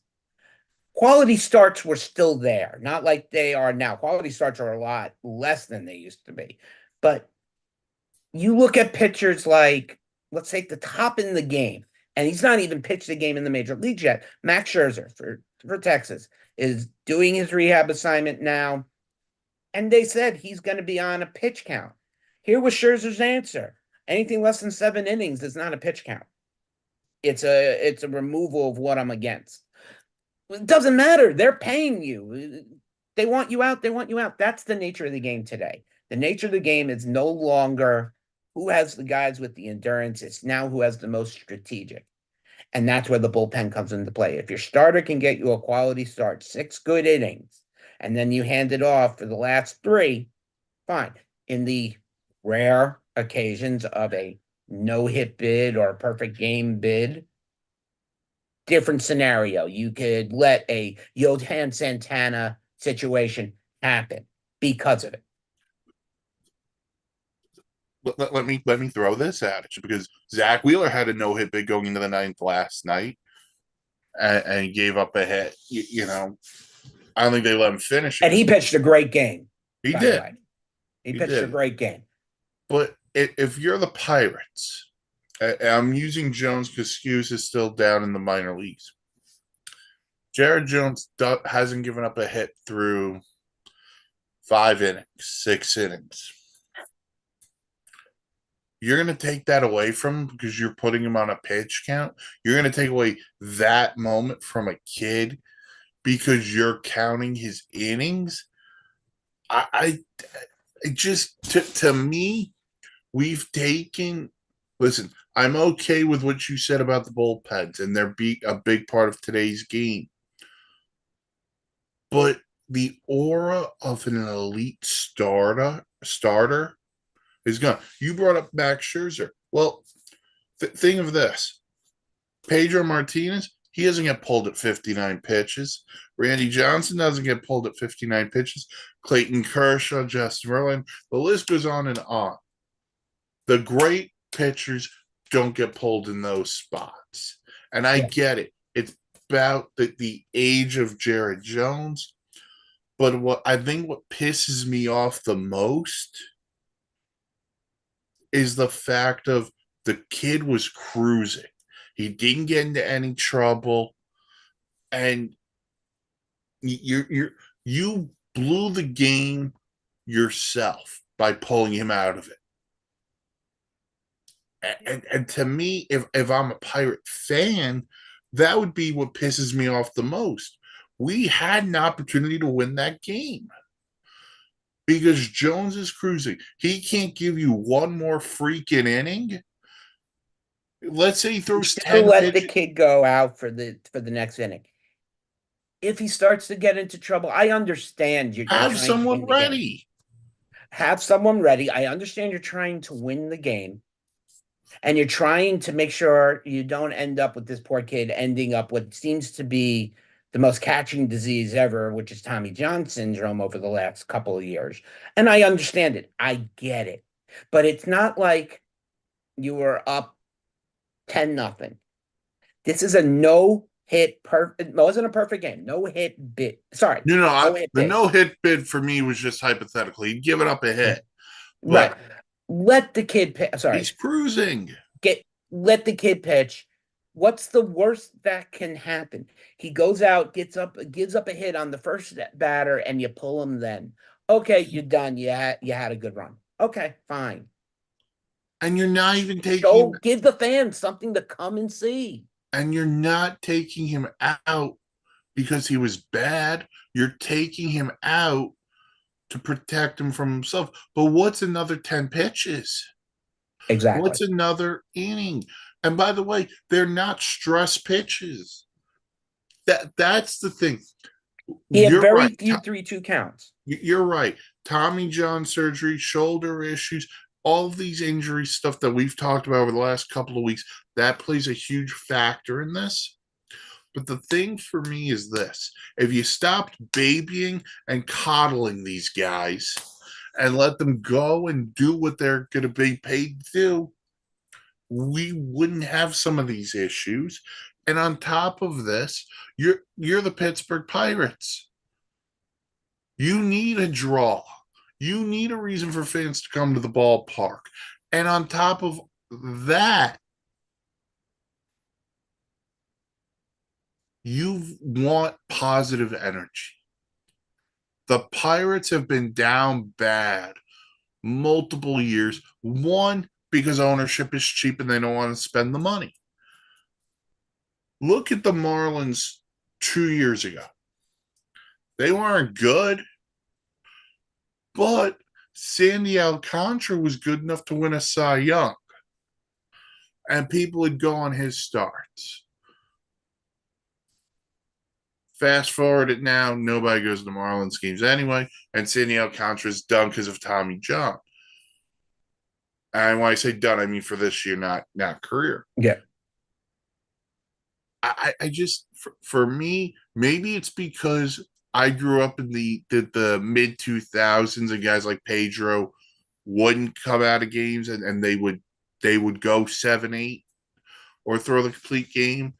A: Quality starts were still there, not like they are now. Quality starts are a lot less than they used to be. But you look at pitchers like, let's take the top in the game, and he's not even pitched a game in the major leagues yet. Max Scherzer for Texas is doing his rehab assignment now, and they said he's going to be on a pitch count. Here was Scherzer's answer: anything less than 7 innings is not a pitch count. It's a removal of what I'm against. It doesn't matter. They're paying you. They want you out. They want you out. That's the nature of the game today. The nature of the game is no longer who has the guys with the endurance. It's now who has the most strategic. And that's where the bullpen comes into play. If your starter can get you a quality start, 6 good innings, and then you hand it off for the last three, fine. In the rare occasions of a no-hit bid or a perfect game bid, different scenario. You could let a Johan Santana situation happen because of it.
B: Let me throw this at you because Zach Wheeler had a no hit bid going into the ninth last night and he gave up a hit. I don't think they let him finish it
A: And
B: because
A: he pitched a great game,
B: he
A: by the
B: did.
A: way. He
B: He
A: pitched a
B: did.
A: great game.
B: But if you're the Pirates, I'm using Jones because Hughes is still down in the minor leagues. Jared Jones hasn't given up a hit through 5 innings, 6 innings. You're going to take that away from him because you're putting him on a pitch count. You're going to take away that moment from a kid because you're counting his innings. I just to me, we've taken. Listen, I'm okay with what you said about the bullpens, and they're a big part of today's game. But the aura of an elite starter is gone. You brought up Max Scherzer. Well, think of this: Pedro Martinez, he doesn't get pulled at 59 pitches. Randy Johnson doesn't get pulled at 59 pitches. Clayton Kershaw, Justin Verlander, the list goes on and on. The great pitchers don't get pulled in those spots. And I
A: Yeah.
B: get it. It's about the age of Jared Jones. But what pisses me off the most is the fact of the kid was cruising. He didn't get into any trouble, and you blew the game yourself by pulling him out of it. And to me, if I'm a Pirate fan, that would be what pisses me off the most. We had an opportunity to win that game because Jones is cruising. He can't give you one more freaking inning. Let's say he
A: You
B: throws
A: still
B: 10
A: let the
B: pitches.
A: kid go out for the next inning. If he starts to get into trouble, I understand you're
B: Have
A: trying to
B: someone
A: win the game.
B: ready.
A: Have someone ready. I understand you're trying to win the game. And you're trying to make sure you don't end up with this poor kid ending up what seems to be the most catching disease ever, which is Tommy John syndrome over the last couple of years. And I understand it. I get it. But it's not like you were up 10-0. This is a no hit perfect. It wasn't a perfect game. No hit bid. Sorry, no hit
B: The
A: bid.
B: no hit bid for me was just hypothetically. He'd given up a hit,
A: Right.
B: but
A: Let the kid sorry.
B: he's cruising.
A: Get let the kid pitch. What's the worst that can happen? He goes out, gives up a hit on the first batter, and you pull him then. Okay, you're done. You had a good run. Okay, fine.
B: And you're not even taking him,
A: Give the fans something to come and see.
B: and you're not taking him out because he was bad. You're taking him out to protect him from himself. But what's another 10 pitches?
A: Exactly.
B: What's another inning? And by the way, they're not stress pitches. That's the thing.
A: He had
B: You're right.
A: very few 3-2 counts.
B: You're right. Tommy John surgery, shoulder issues, all of these injury stuff that we've talked about over the last couple of weeks, that plays a huge factor in this. But the thing for me is this: if you stopped babying and coddling these guys and let them go and do what they're going to be paid to do, we wouldn't have some of these issues. And on top of this, you're the Pittsburgh Pirates. You need a draw. You need a reason for fans to come to the ballpark. And on top of that, you want positive energy. The Pirates have been down bad multiple years. One, because ownership is cheap and they don't want to spend the money. Look at the Marlins 2 years ago. They weren't good, but Sandy Alcantara was good enough to win a Cy Young, and people would go on his starts. Fast forward it now, nobody goes to the Marlins games anyway, and Sandy Alcantara's done because of Tommy John. And when I say done, I mean for this year, not career.
A: Yeah.
B: I just for me, maybe it's because I grew up in the mid 2000s and guys like Pedro wouldn't come out of games and they would go 7-8 or throw the complete game.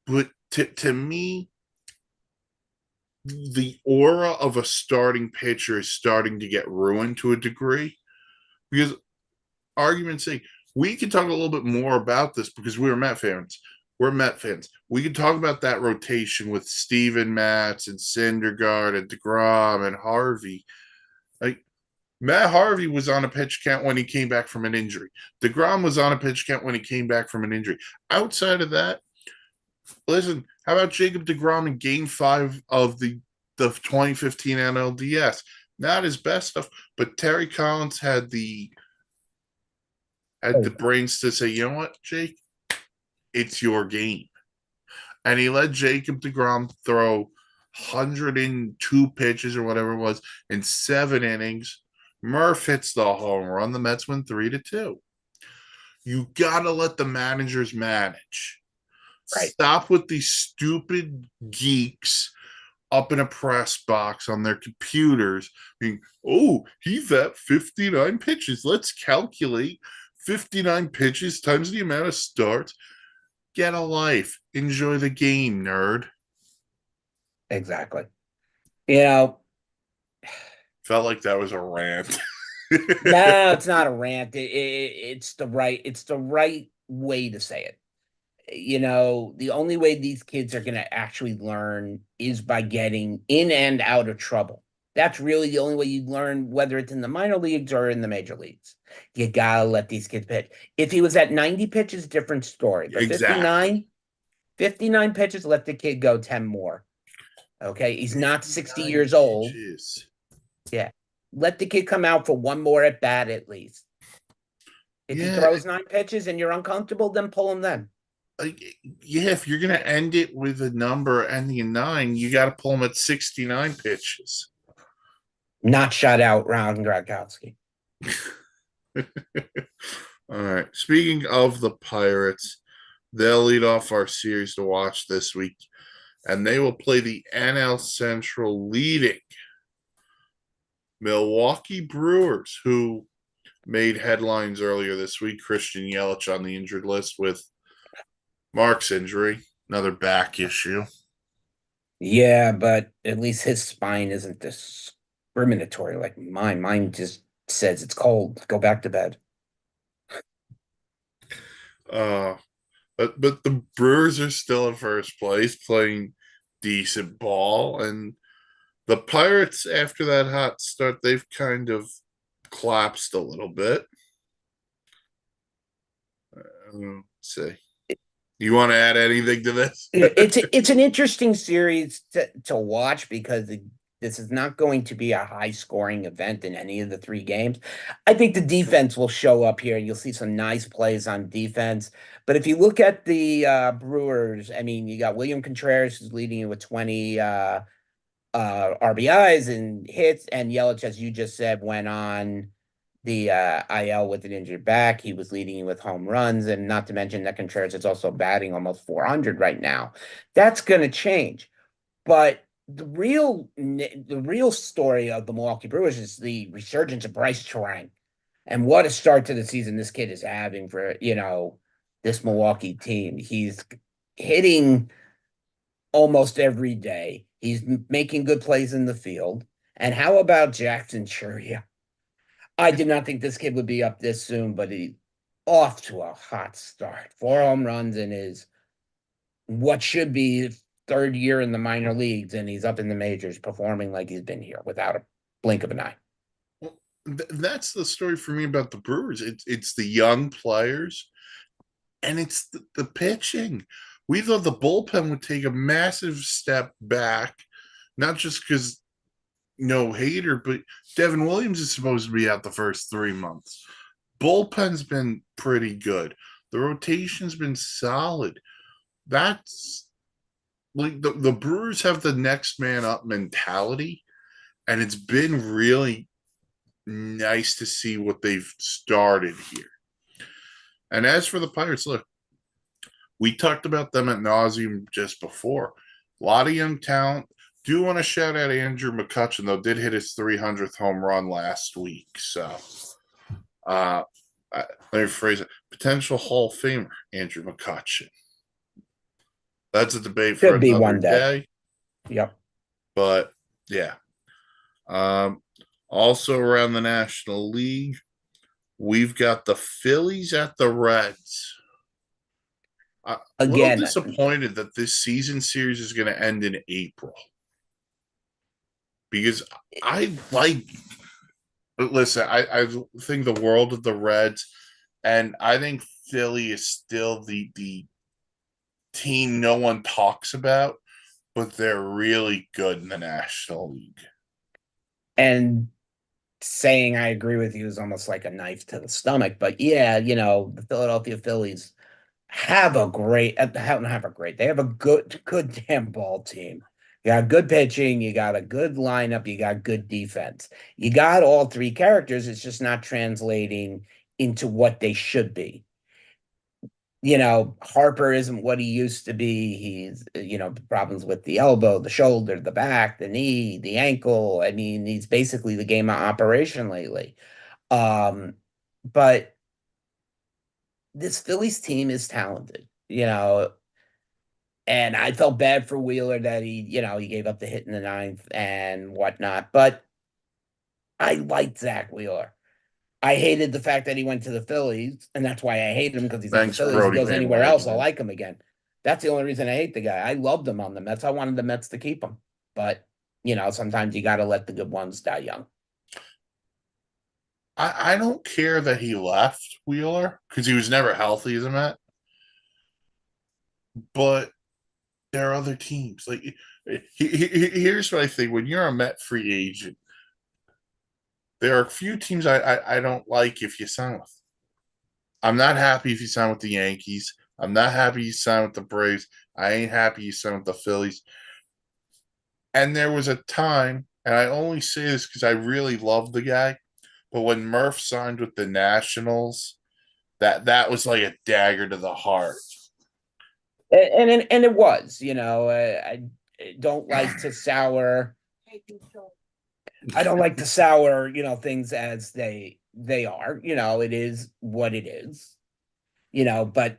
B: But to me, the aura of a starting pitcher is starting to get ruined to a degree because argument's sake, we can talk a little bit more about this because we were Met fans. We're Met fans. We can talk about that rotation with Steven Matz and Syndergaard and DeGrom and Harvey. Like Matt Harvey was on a pitch count when he came back from an injury. DeGrom was on a pitch count when he came back from an injury. Outside of that, listen, how about Jacob DeGrom in game 5 of the 2015 NLDS? Not his best stuff, but Terry Collins had the brains to say, you know what, Jake? It's your game. And he let Jacob DeGrom throw 102 pitches or whatever it was in 7 innings. Murph hits the home run. The Mets win 3-2. You got to let the managers manage.
A: Right.
B: Stop with these stupid geeks up in a press box on their computers being, oh, he's at 59 pitches. Let's calculate 59 pitches times the amount of starts. Get a life. Enjoy the game, nerd.
A: Exactly. You know,
B: Felt like that was a rant.
A: no, it's not a rant. It's the right way to say it. The only way these kids are going to actually learn is by getting in and out of trouble. That's really the only way you learn, whether it's in the minor leagues or in the major leagues. You gotta let these kids pitch. If he was at 90 pitches, different story. But
B: Exactly.
A: 59 pitches, let the kid go 10 more. Okay. He's not 60
B: 59
A: years old.
B: pitches.
A: Yeah. Let the kid come out for one more at bat at least. If he
B: Yeah,
A: throws 9 pitches and you're uncomfortable, then pull him then.
B: like yeah, if you're gonna end it with a number ending in 9, you got to pull them at 69 pitches.
A: Not shut out Ron Gronkowski.
B: All right. Speaking of the Pirates, they'll lead off our series to watch this week, and they will play the NL Central leading Milwaukee Brewers, who made headlines earlier this week. Christian Yelich on the injured list with Mark's injury, another back issue.
A: Yeah, but at least his spine isn't discriminatory like mine. Mine just says it's cold. Go back to bed.
B: Uh, but the Brewers are still in first place, playing decent ball, and the Pirates, after that hot start, they've kind of collapsed a little bit. Let's see. You want to add anything to this?
A: It's an interesting series to watch because this is not going to be a high scoring event in any of the three games. I think the defense will show up here. You'll see some nice plays on defense. But if you look at the Brewers, I mean, you got William Contreras who's leading you with 20 RBIs and hits, and Yelich, as you just said, went on the IL with an injured back. He was leading with home runs, and not to mention that Contreras is also batting almost 400 right now. That's going to change. But the real story of the Milwaukee Brewers is the resurgence of Bryce Terang. And what a start to the season this kid is having for, this Milwaukee team. He's hitting almost every day. He's making good plays in the field. And how about Jackson Churia? I did not think this kid would be up this soon, but he off to a hot start. 4 home runs in his what should be third year in the minor leagues, and he's up in the majors performing like he's been here without a blink of an eye.
B: Well, that's the story for me about the Brewers. It's the young players and it's the pitching. We thought the bullpen would take a massive step back, not just because no hater, but Devin Williams is supposed to be out the first 3 months. Bullpen's been pretty good. The rotation's been solid. That's like the Brewers have the next man up mentality, and it's been really nice to see what they've started here. And as for the Pirates, look, we talked about them at nauseum just before. A lot of young talent. Do want to shout out Andrew McCutchen, though, did hit his 300th home run last week. So, uh, let me phrase it: potential Hall of Famer Andrew McCutchen. That's a debate for
A: Could be
B: another
A: one day.
B: day.
A: Yep.
B: But yeah. Um, Also around the National League, we've got the Phillies at the Reds. A little
A: Again,
B: disappointed that this season series is going to end in April because I like. But listen, I think the world of the Reds, and I think Philly is still the team no one talks about, but they're really good in the National League.
A: and saying I agree with you is almost like a knife to the stomach. But yeah, the Philadelphia Phillies have a great, have a great, they have a good damn ball team. You got good pitching, you got a good lineup, you got good defense. You got all three characters. It's just not translating into what they should be. Harper isn't what he used to be. He's, problems with the elbow, the shoulder, the back, the knee, the ankle. I mean, he's basically the game of operation lately. Um, but this Phillies team is talented, and I felt bad for Wheeler that he gave up the hit in the ninth and whatnot. But I liked Zach Wheeler. I hated the fact that he went to the Phillies, and that's why I hate him because he's at the
B: Thanks,
A: Phillies. He
B: Brody
A: goes
B: Van
A: anywhere else, I'll
B: Wagenen.
A: like him again. That's the only reason I hate the guy. I loved him on the Mets. I wanted the Mets to keep him, but sometimes you got to let the good ones die young.
B: I don't care that he left Wheeler because he was never healthy as a Met, but there are other teams. Like, here's what I think: when you're a Met free agent, there are a few teams I don't like if you sign with. I'm not happy if you sign with the Yankees. I'm not happy you sign with the Braves. I ain't happy you sign with the Phillies. And there was a time, and I only say this because I really love the guy, but when Murph signed with the Nationals, That was like a dagger to the heart.
A: And it was, I don't like to sour. I don't like to sour, things as they are. It is what it is. But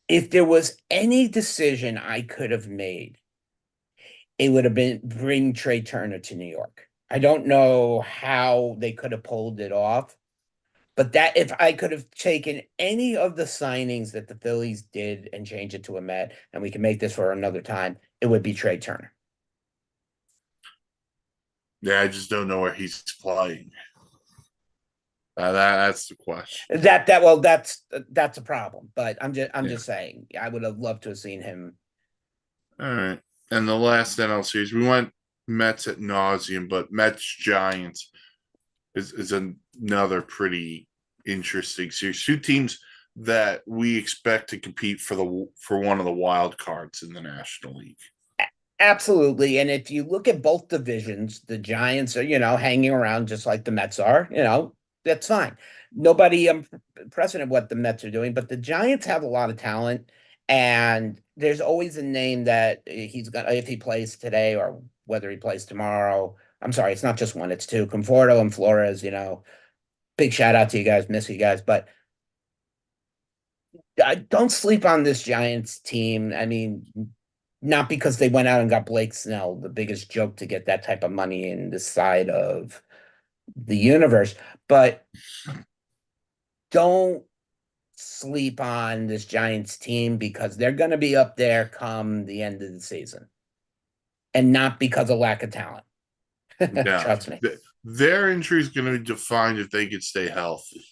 A: if there was any decision I could have made, it would have been bring Trey Turner to New York. I don't know how they could have pulled it off, but that if I could have taken any of the signings that the Phillies did and changed it to a Met, and we can make this for another time, it would be Trey Turner.
B: Yeah, I just don't know where he's playing. That's the question.
A: That's a problem. But I'm
B: Yeah.
A: just saying I would have loved to have seen him.
B: All right. And the last NL series, we went Mets at nauseum, but Mets Giants is another pretty interesting series. Two teams that we expect to compete for one of the wild cards in the National League.
A: Absolutely. And if you look at both divisions, the Giants are, hanging around just like the Mets are, that's fine. Nobody precedent what the Mets are doing, but the Giants have a lot of talent. And there's always a name that he's got if he plays today or whether he plays tomorrow. I'm sorry, it's not just one, it's two. Conforto and Flores, big shout out to you guys, miss you guys. But I don't sleep on this Giants team. I mean, not because they went out and got Blake Snell, the biggest joke to get that type of money in this side of the universe, but don't sleep on this Giants team because they're going to be up there come the end of the season and not because of lack of talent.
B: No,
A: Trust me.
B: their injury is going to be defined if they could stay healthy.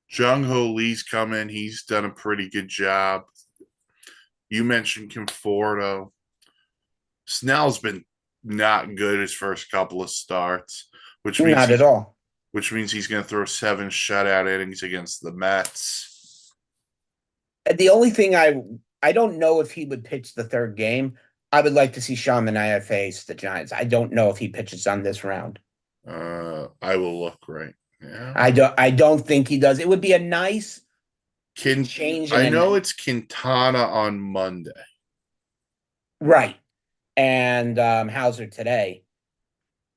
B: Jung Ho Lee's come in. He's done a pretty good job. You mentioned Conforto. Snell's been not good his first couple of starts, which means
A: Not at all.
B: he's going to throw 7 shutout innings against the Mets.
A: The only thing I don't know if he would pitch the third game. I would like to see Sean Manaea face the Giants. I don't know if he pitches on this round.
B: I will look right now.
A: I don't think he does. It would be a nice
B: Can
A: change
B: I
A: and
B: know it's Quintana on Monday,
A: right. And Hauser today.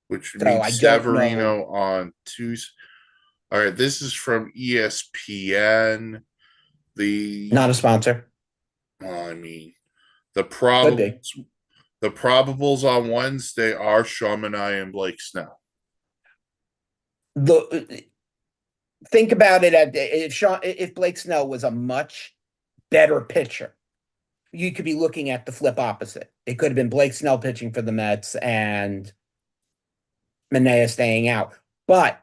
B: which
A: So
B: means
A: I don't know.
B: Severino on Tuesday. All right, this is from ESPN.
A: Not
B: The
A: a sponsor.
B: I mean the
A: Could be.
B: probables on Wednesday are Shamanai and Blake Snell.
A: The think about it if Blake Snell was a much better pitcher, you could be looking at the flip opposite. It could have been Blake Snell pitching for the Mets and Manaea staying out. But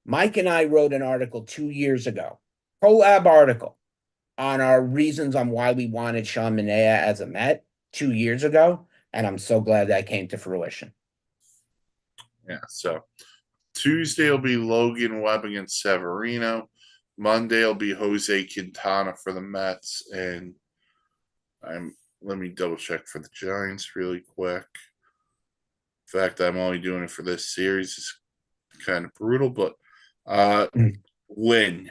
A: Mike and I wrote an article 2 years ago, collab article on our reasons on why we wanted Sean Manaea as a Met 2 years ago, and I'm so glad that came to fruition.
B: Yeah, so Tuesday will be Logan Webb against Severino. Monday will be Jose Quintana for the Mets, and let me double check for the Giants really quick. The fact that I'm only doing it for this series is kind of brutal, but Win,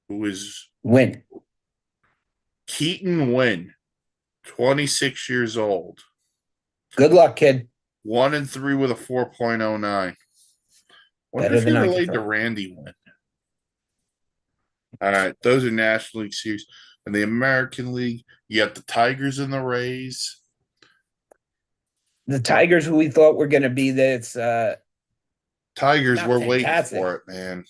B: who is
A: Win.
B: Keaton Win, 26 years old,
A: Good luck, kid.
B: 1-3 with a 4.09. Wonder
A: Better
B: if he
A: than I could
B: related to
A: throw.
B: Randy Win. All right, those are National League series. In the American League, you got the Tigers and the Rays.
A: The Tigers, who we thought were going to be this
B: Tigers,
A: not
B: we're waiting
A: fantastic.
B: for it, man.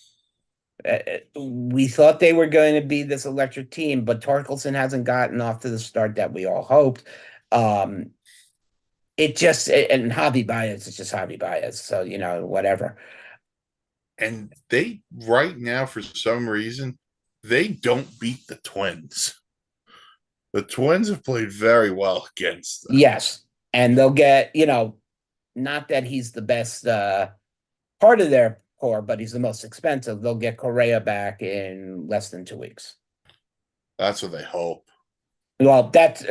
A: We thought they were going to be this electric team, but Torkelson hasn't gotten off to the start that we all hoped. Um, and Javi Baez is just Javi Baez, so whatever.
B: And they right now, for some reason, they don't beat the Twins. The Twins have played very well against them.
A: Yes, and they'll get not that he's the best part of their core, but he's the most expensive. They'll get Correa back in less than 2 weeks.
B: That's what they hope.
A: Well, that's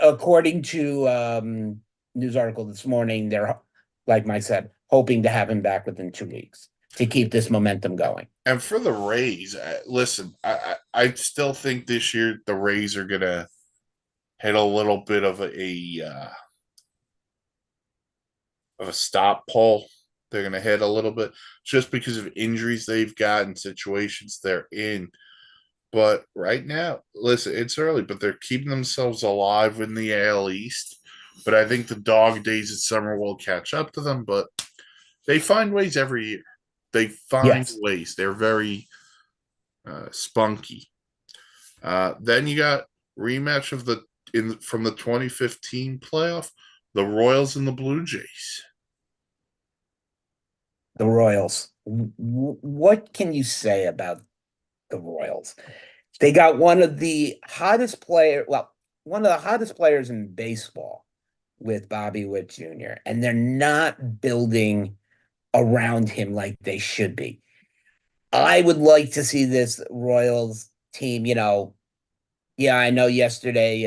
A: according to news article this morning. They're like Mike said, hoping to have him back within 2 weeks to keep this momentum going.
B: And for the Rays, listen, I still think this year the Rays are gonna hit a little bit of a stop pull. They're gonna hit a little bit just because of injuries they've got and situations they're in. But right now, listen, it's early, but they're keeping themselves alive in the AL East. But I think the dog days of summer will catch up to them. But they find ways every year. They find
A: Yes,
B: ways. They're very spunky. Then you got rematch of the in from the 2015 playoff, the Royals and the Blue Jays.
A: the Royals. What can you say about the Royals? They got one of the hottest players in baseball with Bobby Witt Jr., and they're not building around him like they should be. I would like to see this Royals team, yeah, I know yesterday,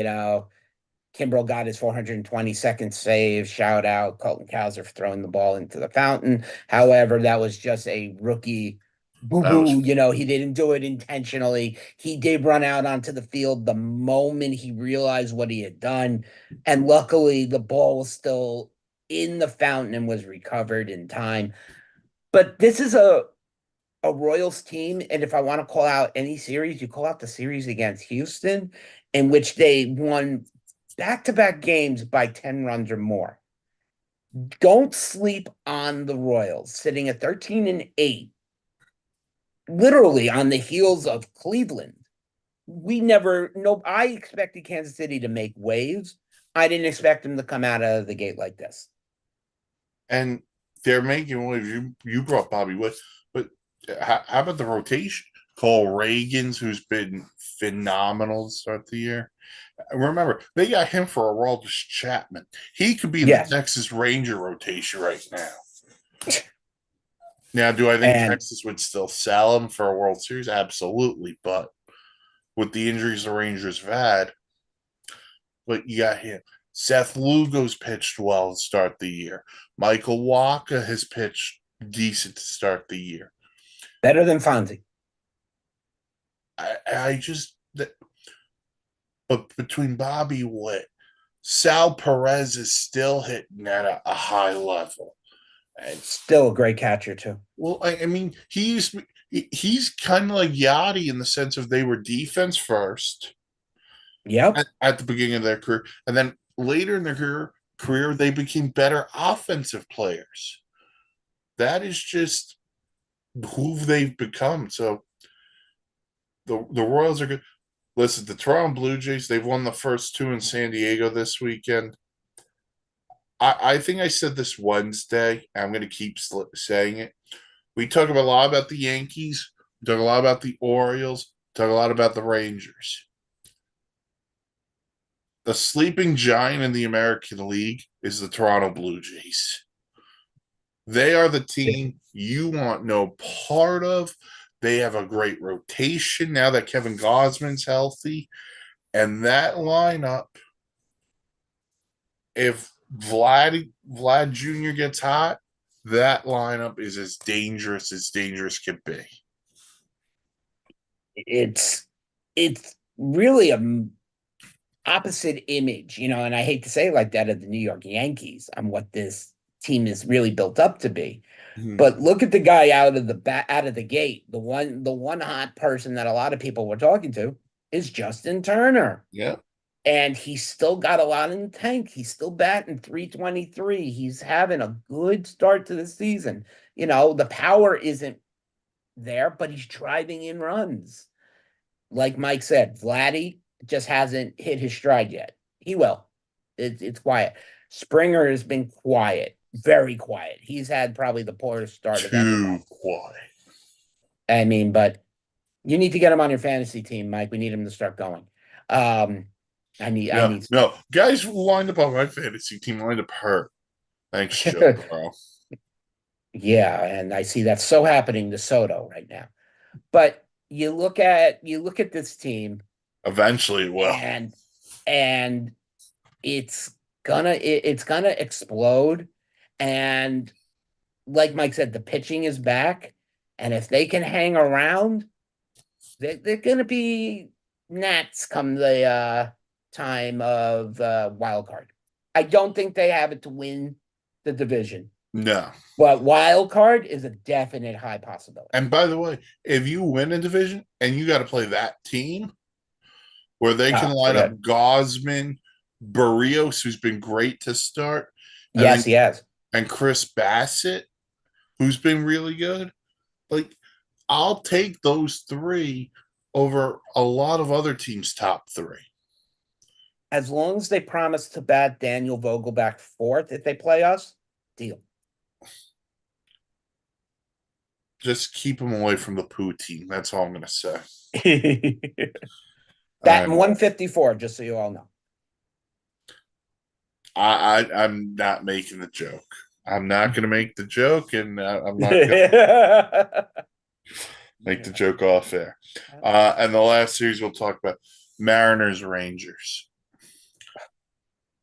A: Kimbrel got his 422nd save. Shout out Colton Cowser for throwing the ball into the fountain. However, that was just a rookie boo
B: That was
A: boo. He didn't do it intentionally. He did run out onto the field the moment he realized what he had done. And luckily, the ball was still in the fountain and was recovered in time. But this is a Royals team, and if I want to call out any series, you call out the series against Houston, in which they won back-to-back games by 10 runs or more. Don't sleep on the Royals, sitting at 13 and 8, literally on the heels of Cleveland. We never no I expected Kansas City to make waves. I didn't expect them to come out of the gate like this.
B: and they're making waves. You brought Bobby Wood, but how about the rotation? Cole Reagans, who's been phenomenal to start the year. Remember, they got him for a Aroldis Chapman. He could be in the
A: Yes.
B: Texas Ranger rotation right now. Now, do I think
A: And
B: Texas would still sell him for a World Series? Absolutely. But with the injuries the Rangers have had, but you got him. Seth Lugo's pitched well to start the year. Michael Waka has pitched decent to start the year.
A: better than Fonzie.
B: I just, but between Bobby Witt, Sal Perez is still hitting at a high level. And
A: Still a great catcher, too.
B: well, I mean, he's kind of like Yachty in the sense of they were defense first
A: Yep.
B: at the beginning of their career, and then later in their career they became better offensive players. That is just who they've become. So the Royals are good. Listen, the Toronto Blue Jays, they've won the first two in San Diego this weekend. I think I said this Wednesday. I'm going to keep saying it. We talk a lot about the Yankees. We talk a lot about the Orioles. We talk a lot about the Rangers. The sleeping giant in the American League is the Toronto Blue Jays. They are the team you want no part of. They have a great rotation now that Kevin Gosman's healthy. And that lineup, if Vlad Jr. gets hot, that lineup is as dangerous can be.
A: It's really a opposite image, and I hate to say it like that, of the New York Yankees on what this team is really built up to be.
B: Hmm.
A: But look at the guy out of the gate. The one hot person that a lot of people were talking to is Justin Turner.
B: Yeah.
A: And he's still got a lot in the tank. He's still batting 323. He's having a good start to the season. The power isn't there, but he's driving in runs. Like Mike said, Vladdy just hasn't hit his stride yet. He will. It's quiet. Springer has been quiet, very quiet. He's had probably the poorest start of
B: Too
A: anyone.
B: quiet.
A: I mean, but you need to get him on your fantasy team, Mike. We need him to start going. Um, I
B: No,
A: need.
B: no. Guys lined up on my fantasy team lined up hurt. Thanks, Joe Burrow.
A: Yeah, and I see that's so happening to Soto right now. But you look at this team,
B: Eventually it will.
A: and and it's gonna explode. And like Mike said, the pitching is back, And if they can hang around, they're going to be Nats come the time of wild card. I don't think they have it to win the division,
B: No.
A: but wild card is a definite high possibility.
B: And by the way, if you win a division and you got to play that team where they can
A: Oh,
B: line up
A: forget.
B: Gosman, Barrios, who's been great to start, and
A: Yes,
B: then
A: he has.
B: and Chris Bassett, who's been really good. Like, I'll take those three over a lot of other teams' top three.
A: As long as they promise to bat Daniel Vogelback fourth if they play us, deal.
B: Just keep them away from the poo team. That's all I'm going to say.
A: Batting
B: And
A: 154, just so you all know.
B: I'm not making the joke. I'm not going to make the joke, and I'm not going to make the joke off air. And the last series we'll talk about Mariners Rangers.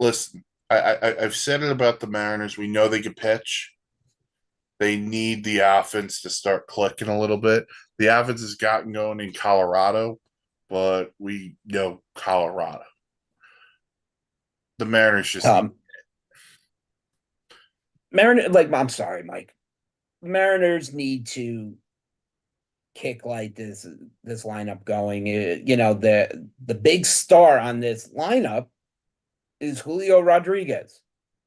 B: Listen, I've said it about the Mariners. We know they can pitch. They need the offense to start clicking a little bit. The offense has gotten going in Colorado, but we know Colorado. The Mariners just need.
A: I'm sorry, Mike. Mariners need to kick like this lineup going. The big star on this lineup is Julio Rodriguez.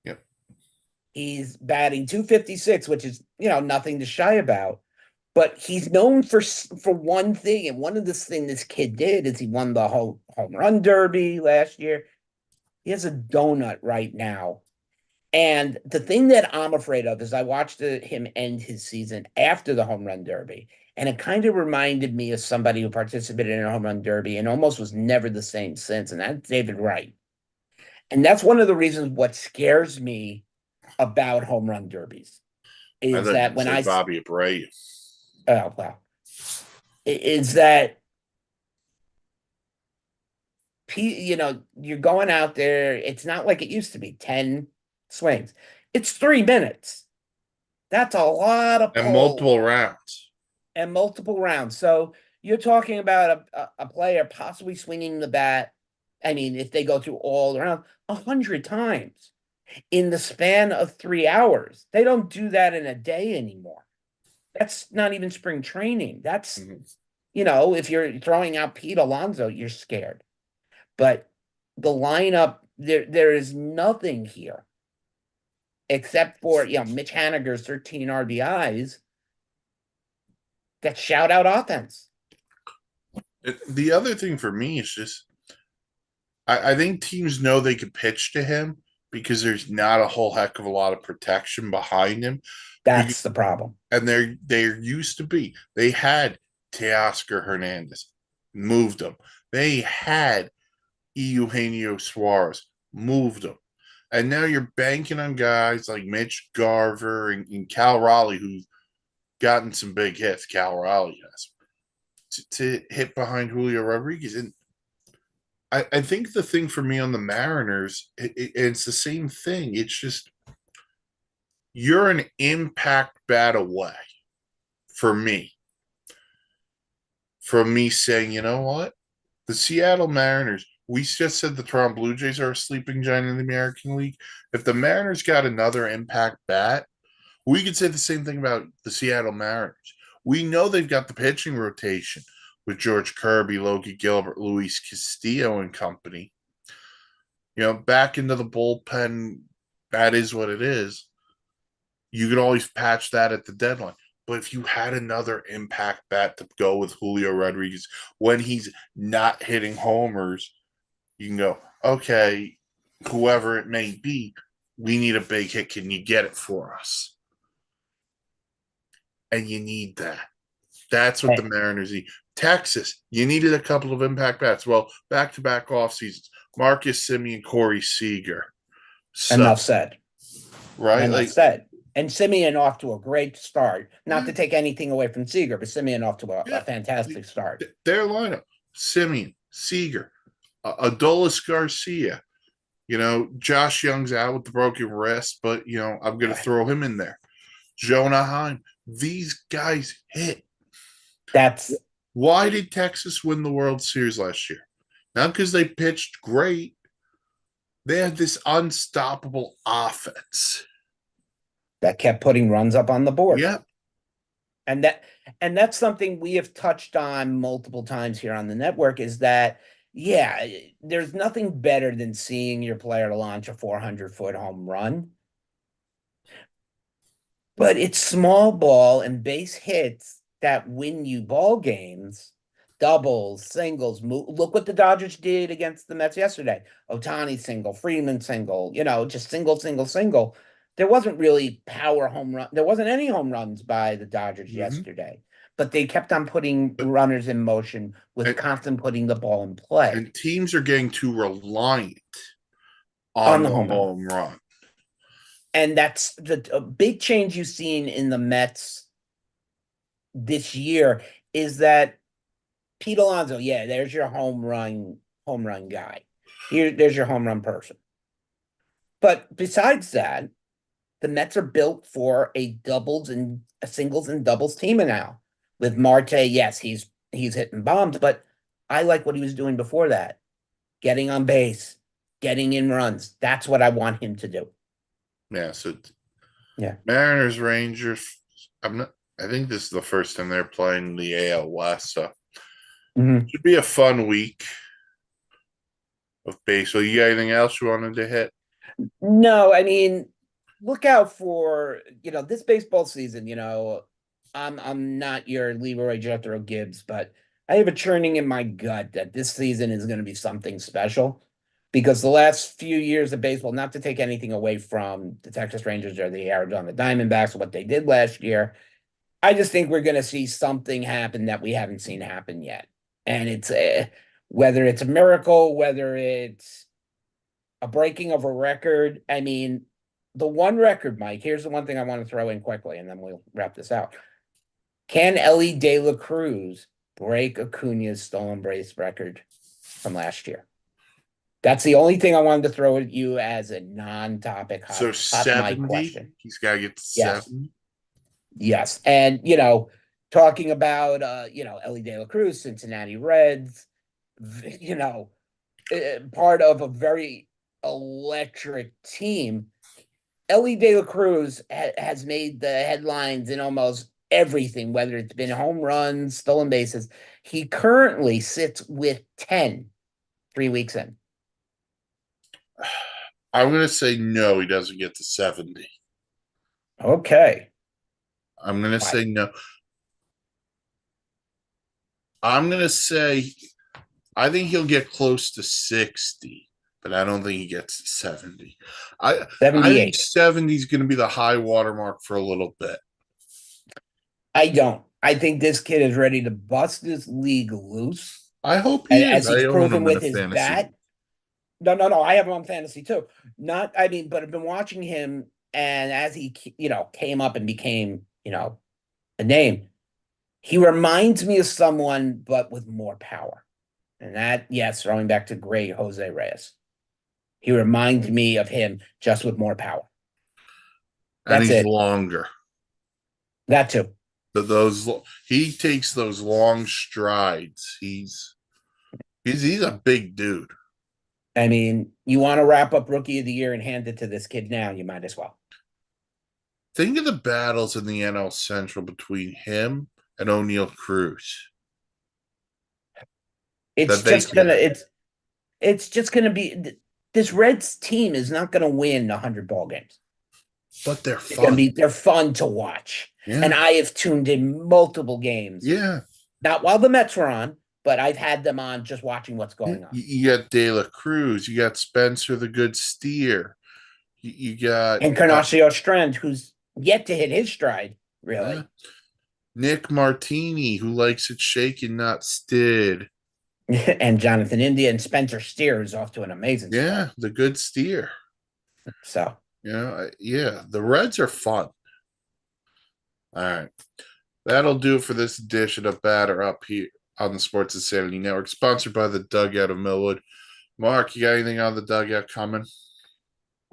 B: Yep.
A: He's batting 256, which is nothing to shy about. But he's known for one thing, and one of this thing this kid did is he won the home run derby last year. He has a donut right now. And the thing that I'm afraid of is I watched him end his season after the home run derby, and it kind of reminded me of somebody who participated in a home run derby and almost was never the same since, and that's David Wright. And that's one of the reasons what scares me about home run derbies
B: I
A: is
B: thought
A: that
B: you'd say Bobby Abreu.
A: Oh, wow. Is that you're going out there, it's not like it used to be 10 swings. It's 3 minutes. That's a lot of
B: And
A: pull
B: multiple rounds.
A: and multiple rounds. So you're talking about a player possibly swinging the bat. I mean, if they go through all around 100 times in the span of 3 hours, they don't do that in a day anymore. That's not even spring training. That's, if you're throwing out Pete Alonso, you're scared. But the lineup, there is nothing here except for, Mitch Haniger's 13 RBIs that shout out offense.
B: The other thing for me is just, I think teams know they can pitch to him because there's not a whole heck of a lot of protection behind him.
A: That's the problem.
B: And there used to be. They had Teoscar Hernandez, moved him. They had Eugenio Suarez, moved him. And now you're banking on guys like Mitch Garver and Cal Raleigh, who've gotten some big hits. Cal Raleigh has to hit behind Julio Rodriguez. And I think the thing for me on the Mariners, it's the same thing. It's just you're an impact bat away for me. From me saying, you know what? The Seattle Mariners, we just said the Toronto Blue Jays are a sleeping giant in the American League. If the Mariners got another impact bat, we could say the same thing about the Seattle Mariners. We know they've got the pitching rotation with George Kirby, Logie Gilbert, Luis Castillo, and company. Back into the bullpen, that is what it is. You could always patch that at the deadline. But if you had another impact bat to go with Julio Rodriguez when he's not hitting homers, you can go, okay, whoever it may be, we need a big hit. Can you get it for us? And you need that. That's what the Mariners need. Texas, you needed a couple of impact bats. Well, back-to-back off seasons. Marcus Semien, Corey Seager. So,
A: Enough said.
B: Right?
A: Enough said. And Semien off to a great start. Not to take anything away from Seager, but Semien off to a fantastic start.
B: Their lineup: Semien, Seager, Adolis Garcia. Josh Young's out with the broken wrist, but I'm going to throw him in there. Jonah Heim, These guys hit.
A: That's
B: Why did Texas win the World Series last year? Not because they pitched great. They had this unstoppable offense.
A: that kept putting runs up on the board.
B: Yep.
A: And that and that's something we have touched on multiple times here on the network is that yeah, there's nothing better than seeing your player launch a 400-foot home run, but it's small ball and base hits that win you ball games, doubles, singles. Look what the Dodgers did against the Mets yesterday. Otani single, Freeman single, just single, single, single. There wasn't really power home run. There wasn't any home runs by the Dodgers
B: Mm-hmm.
A: yesterday, but they kept on putting runners in motion with
B: And,
A: constant putting the ball in play
B: and teams are getting too reliant
A: on
B: on
A: the
B: the
A: home run.
B: home run.
A: And that's the a big change you've seen in the Mets this year is that Pete Alonso, yeah, there's your home run guy. There's your home run person. But besides that, the Mets are built for a doubles and a singles and doubles team now. With Marte, yes, he's hitting bombs, but I like what he was doing before that. Getting on base, getting in runs. That's what I want him to do.
B: Yeah, so
A: Yeah.
B: Mariners, Rangers. I'm not. I think this is the first time they're playing the AL West, so
A: Mhm.
B: should be a fun week of baseball. You got anything else you wanted to hit?
A: No, I mean, look out for, this baseball season, I'm not your Leroy Jethro Gibbs, but I have a churning in my gut that this season is going to be something special because the last few years of baseball, not to take anything away from the Texas Rangers or the Arizona Diamondbacks, what they did last year, I just think we're going to see something happen that we haven't seen happen yet. And whether it's a miracle, whether it's a breaking of a record. I mean, the one record, Mike, here's the one thing I want to throw in quickly, and then we'll wrap this out. Can Ellie De La Cruz break Acuna's stolen base record from last year? That's the only thing I wanted to throw at you as a non-topic
B: So
A: hot mic
B: 70.
A: question.
B: He's got to get to
A: Yes.
B: 70.
A: Yes. And talking about Ellie De La Cruz, Cincinnati Reds, you know, part of a very electric team. Ellie De La Cruz has made the headlines in almost everything, whether it's been home runs, stolen bases. He currently sits with 10 3 weeks in.
B: I'm going to say no, he doesn't get to 70.
A: Okay.
B: I'm going to
A: Why?
B: say no. I'm going to say I think he'll get close to 60, but I don't think he gets to 70. I think
A: 78.
B: 70 is going to be the high watermark for a little bit.
A: I don't. I think this kid is ready to bust this league loose,
B: I hope he is.
A: as
B: I
A: he's
B: own
A: proven
B: him in a
A: with his
B: fantasy
A: bat.
B: league.
A: No, no, no. I have him on fantasy too. Not, I mean, but I've been watching him, and as he, came up and became, a name, he reminds me of someone, but with more power. And that, yes, throwing back to great Jose Reyes. He reminds me of him just with more power.
B: And
A: That's
B: he's
A: it.
B: longer.
A: That too.
B: Those he takes those long strides. He's a big dude.
A: I mean, you want to wrap up rookie of the year and hand it to this kid now, you might as well.
B: Think of the battles in the NL Central between him and O'Neill Cruz
A: It's
B: that they
A: just gonna
B: could,
A: it's just gonna be this Reds team is not gonna win 100 ball games.
B: but they're
A: They're gonna
B: fun.
A: be they're fun to watch. And
B: Yeah,
A: I have tuned in multiple games.
B: yeah.
A: Not while the Mets were on, but I've had them on just watching what's
B: You,
A: going on.
B: you got De La Cruz, you got Spencer the Good Steer, you got
A: Encarnacio Strand, who's yet to hit his stride,
B: uh,
A: really.
B: Nick Martini, who likes it shaken, not stirred.
A: And Jonathan India and Spencer Steer is off to an amazing start.
B: Yeah, the Good Steer.
A: So
B: Yeah, the Reds are fun. All right. That'll do it for this edition of Batter Up here on the Sports Insanity Network, sponsored by the Dugout of Millwood. Mark, you got anything on the dugout coming?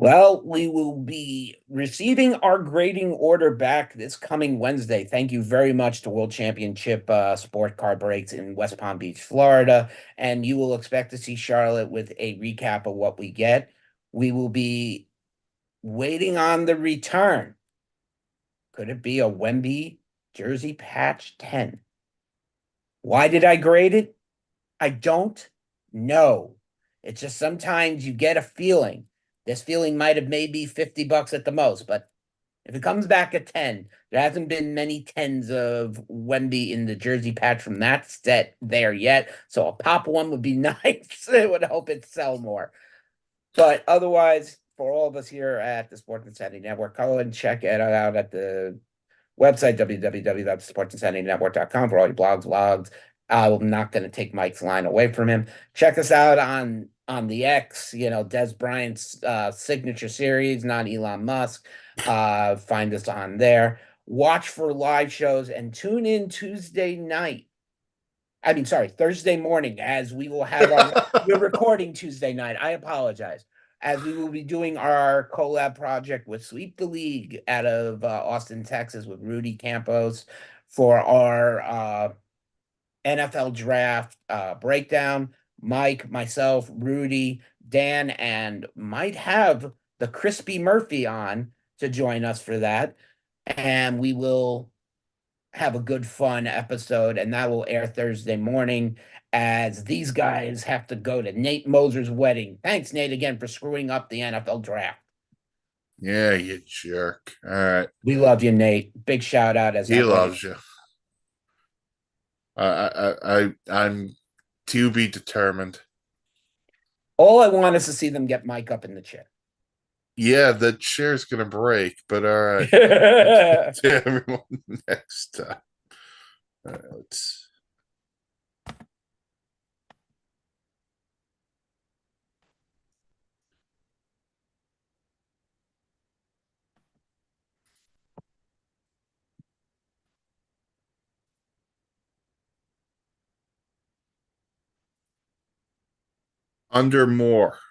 A: Well, we will be receiving our grading order back this coming Wednesday. Thank you very much to World Championship Sport Car Breaks in West Palm Beach, Florida. And you will expect to see Charlotte with a recap of what we get. We will be waiting on the return. Could it be a Wemby jersey patch 10? Why did I grade it? I don't know. It's just sometimes you get a feeling. This feeling might have maybe $50 at the most, but if it comes back at 10, there hasn't been many tens of Wemby in the jersey patch from that set there yet. So a pop one would be nice. It would help it sell more. But otherwise, for all of us here at the Sports Insanity Network, go and check it out at the website, www.sportsinsanitynetwork.com, for all your blogs, vlogs. I'm not going to take Mike's line away from him. Check us out on the X, Des Bryant's signature series, not Elon Musk. Find us on there. Watch for live shows and tune in Tuesday night. I mean, sorry, Thursday morning, as we will have we're recording Tuesday night. I apologize. As we will be doing our collab project with Sweep the League out of Austin, Texas, with Rudy Campos for our NFL draft breakdown. Mike, myself, Rudy, Dan, and might have the Crispy Murphy on to join us for that. And we will have a good fun episode, and that will air Thursday morning as these guys have to go to Nate Moser's wedding. Thanks, Nate, again for screwing up the NFL draft.
B: Yeah, you jerk. All right.
A: We love you, Nate. Big shout out as
B: He
A: that wedding.
B: loves you. I'm to be determined.
A: All I want is to see them get Mike up in the chair.
B: Yeah, the chair's gonna break, but all right. To everyone next time. All right, let's. Under more.